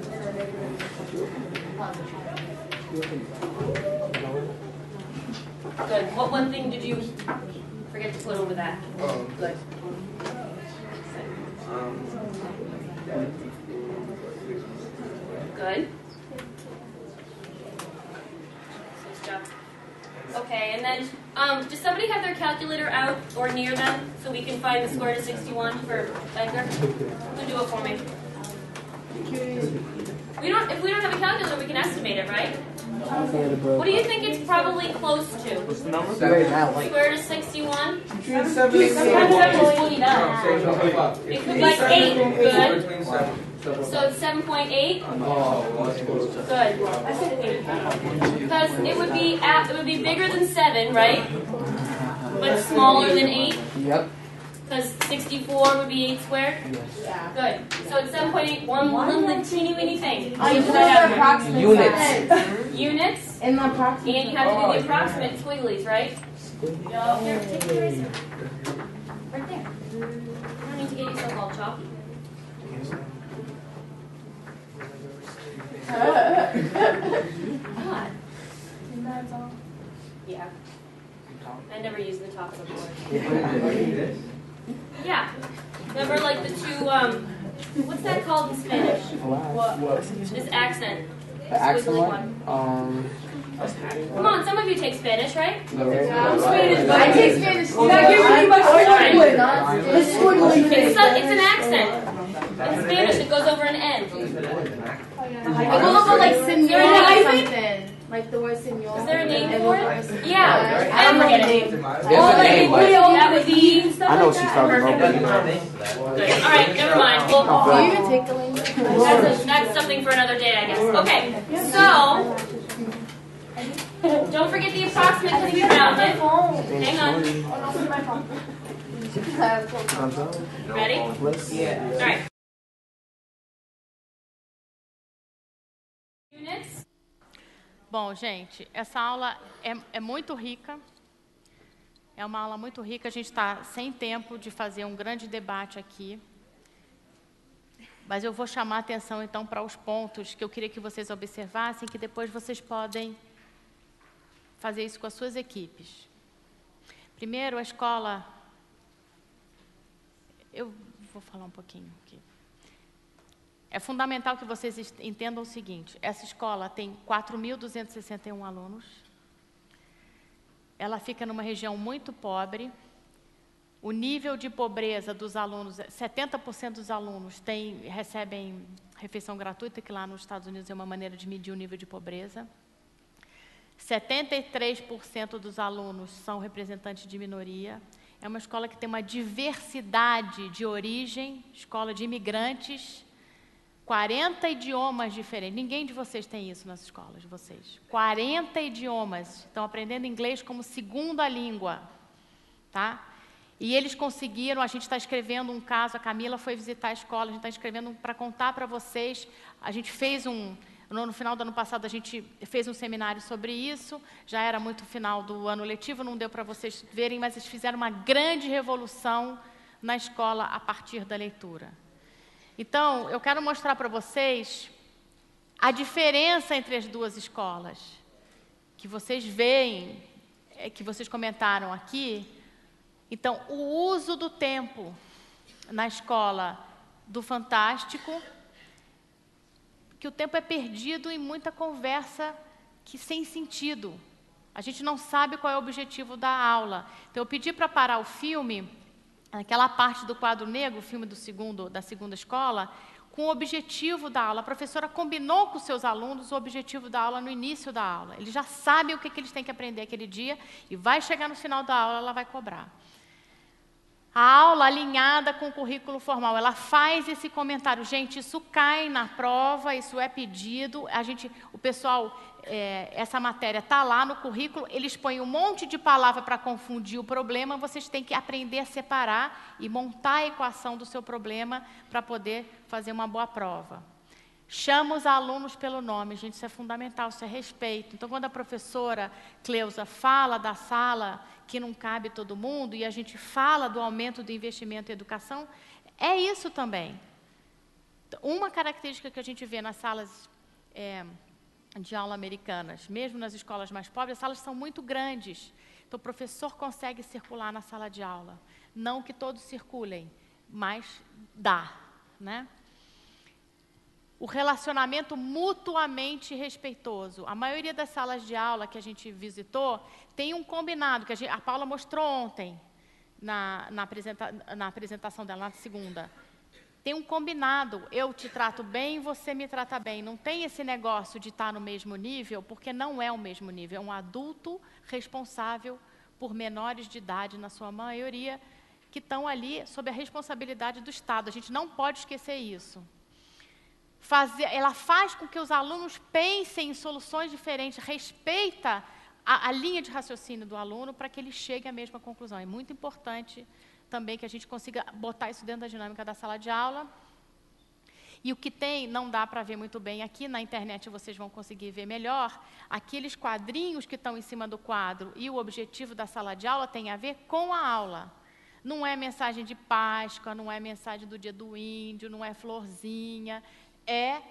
Good. What one thing did you forget to put over that? Good. Good. Okay, and then does somebody have their calculator out or near them so we can find the square root of 61 for Edgar? Who do it for me? If we don't have a calculator, we can estimate it, right? What do you think it's probably close to? What's the number? Square root of 61? Between 7 and 7. It could be like 8. Good. So it's 7.8? Good. Because it would be bigger than 7, right? But smaller than 8? Yep. Because 64 would be 8 squared? Yes. Good. So it's 7.8, one little teeny weeny thing. Units. Units? In the approximate. And you have to do the approximate squigglies, right? Here, take the eraser. Right there. You don't need to get yourself all chalky. God. Yeah. I never use the top of the board. Yeah. Remember like the two, what's that called in Spanish? What? This accent. The accent one? Come on, some of you take Spanish, right? No, right? I take Spanish. It's an accent. In Spanish, it goes over an N. It goes over like senor or something. Like the word senor. Is there a name for it? Yeah. I don't forget it. That would be. I know she's talking about. All right, never mind. Do you even take a language? That's something for another day, I guess. Okay, so don't forget the approximate because we found it. Hang on. Ready? All right. Units. Bom, gente, essa aula é muito rica. É uma aula muito rica. A gente está sem tempo de fazer um grande debate aqui. Mas eu vou chamar a atenção, então, para os pontos que eu queria que vocês observassem, que depois vocês podem fazer isso com as suas equipes. Primeiro, a escola... Eu vou falar um pouquinho aqui. É fundamental que vocês entendam o seguinte. Essa escola tem 4.261 alunos. Ela fica numa região muito pobre. O nível de pobreza dos alunos, 70% dos alunos recebem refeição gratuita, que lá nos Estados Unidos é uma maneira de medir o nível de pobreza. 73% dos alunos são representantes de minoria. É uma escola que tem uma diversidade de origem, escola de imigrantes, 40 idiomas diferentes. Ninguém de vocês tem isso nas escolas de vocês. 40 idiomas. Estão aprendendo inglês como segunda língua. Tá? E eles conseguiram, a gente está escrevendo um caso, a Camila foi visitar a escola, a gente está escrevendo para contar para vocês. A gente fez no final do ano passado, a gente fez um seminário sobre isso, já era muito final do ano letivo, não deu para vocês verem, mas eles fizeram uma grande revolução na escola a partir da leitura. Então, eu quero mostrar para vocês a diferença entre as duas escolas, que vocês veem, que vocês comentaram aqui. Então, o uso do tempo na escola do Fantástico, que o tempo é perdido em muita conversa sem sentido. A gente não sabe qual é o objetivo da aula. Então, eu pedi para parar o filme, aquela parte do quadro negro, o filme da segunda escola, com o objetivo da aula. A professora combinou com os seus alunos o objetivo da aula no início da aula. Eles já sabem o que eles têm que aprender aquele dia e vai chegar no final da aula, ela vai cobrar. A aula alinhada com o currículo formal, ela faz esse comentário. Gente, isso cai na prova, isso é pedido. O pessoal, essa matéria está lá no currículo, eles põem um monte de palavra para confundir o problema, vocês têm que aprender a separar e montar a equação do seu problema para poder fazer uma boa prova. Chama os alunos pelo nome, gente, isso é fundamental, isso é respeito. Então, quando a professora Cleusa fala da sala que não cabe todo mundo e a gente fala do aumento do investimento em educação, é isso também. Uma característica que a gente vê nas salas de aula americanas, mesmo nas escolas mais pobres, as salas são muito grandes. Então, o professor consegue circular na sala de aula. Não que todos circulem, mas dá, né? O relacionamento mutuamente respeitoso. A maioria das salas de aula que a gente visitou tem um combinado, que a Paula mostrou ontem, na apresentação dela, na segunda. Tem um combinado, eu te trato bem, você me trata bem. Não tem esse negócio de estar no mesmo nível, porque não é o mesmo nível. É um adulto responsável por menores de idade, na sua maioria, que estão ali sob a responsabilidade do Estado. A gente não pode esquecer isso. Ela faz com que os alunos pensem em soluções diferentes, respeita a linha de raciocínio do aluno para que ele chegue à mesma conclusão. É muito importante também que a gente consiga botar isso dentro da dinâmica da sala de aula. E o que tem, não dá para ver muito bem aqui, na internet vocês vão conseguir ver melhor, aqueles quadrinhos que estão em cima do quadro e o objetivo da sala de aula tem a ver com a aula. Não é mensagem de Páscoa, não é mensagem do Dia do Índio, não é florzinha, é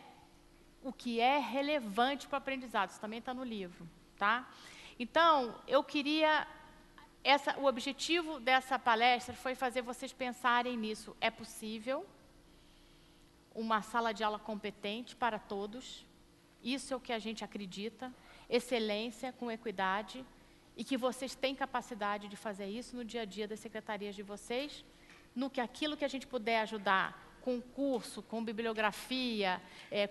o que é relevante para o aprendizado. Isso também está no livro, tá? Então, eu queria... o objetivo dessa palestra foi fazer vocês pensarem nisso. É possível uma sala de aula competente para todos, Isso é o que a gente acredita, excelência com equidade, e que vocês têm capacidade de fazer isso no dia a dia das secretarias de vocês, aquilo que a gente puder ajudar, com curso, com bibliografia,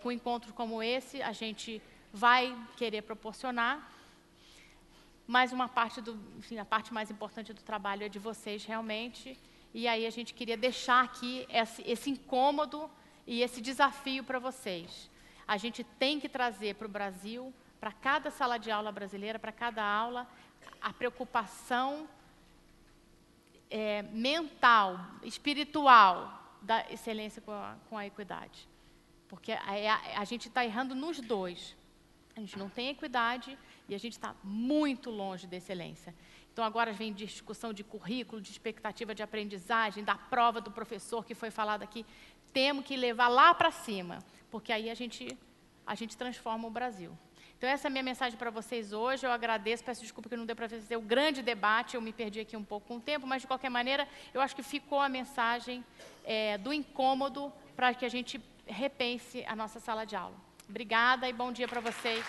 com encontros como esse, a gente vai querer proporcionar. Mas uma parte a parte mais importante do trabalho é de vocês realmente, e aí a gente queria deixar aqui esse incômodo e esse desafio para vocês. A gente tem que trazer para o Brasil, para cada sala de aula brasileira, para cada aula, a preocupação mental, espiritual, da excelência com a equidade. Porque a gente está errando nos dois. A gente não tem equidade e a gente está muito longe da excelência. Então, agora vem discussão de currículo, de expectativa de aprendizagem, da prova do professor que foi falado aqui. Temos que levar lá para cima, porque aí a gente transforma o Brasil. Então, essa é a minha mensagem para vocês hoje. Eu agradeço, peço desculpa que não deu para fazer o grande debate, eu me perdi aqui um pouco com o tempo, mas, de qualquer maneira, eu acho que ficou a mensagem do incômodo para que a gente repense a nossa sala de aula. Obrigada e bom dia para vocês.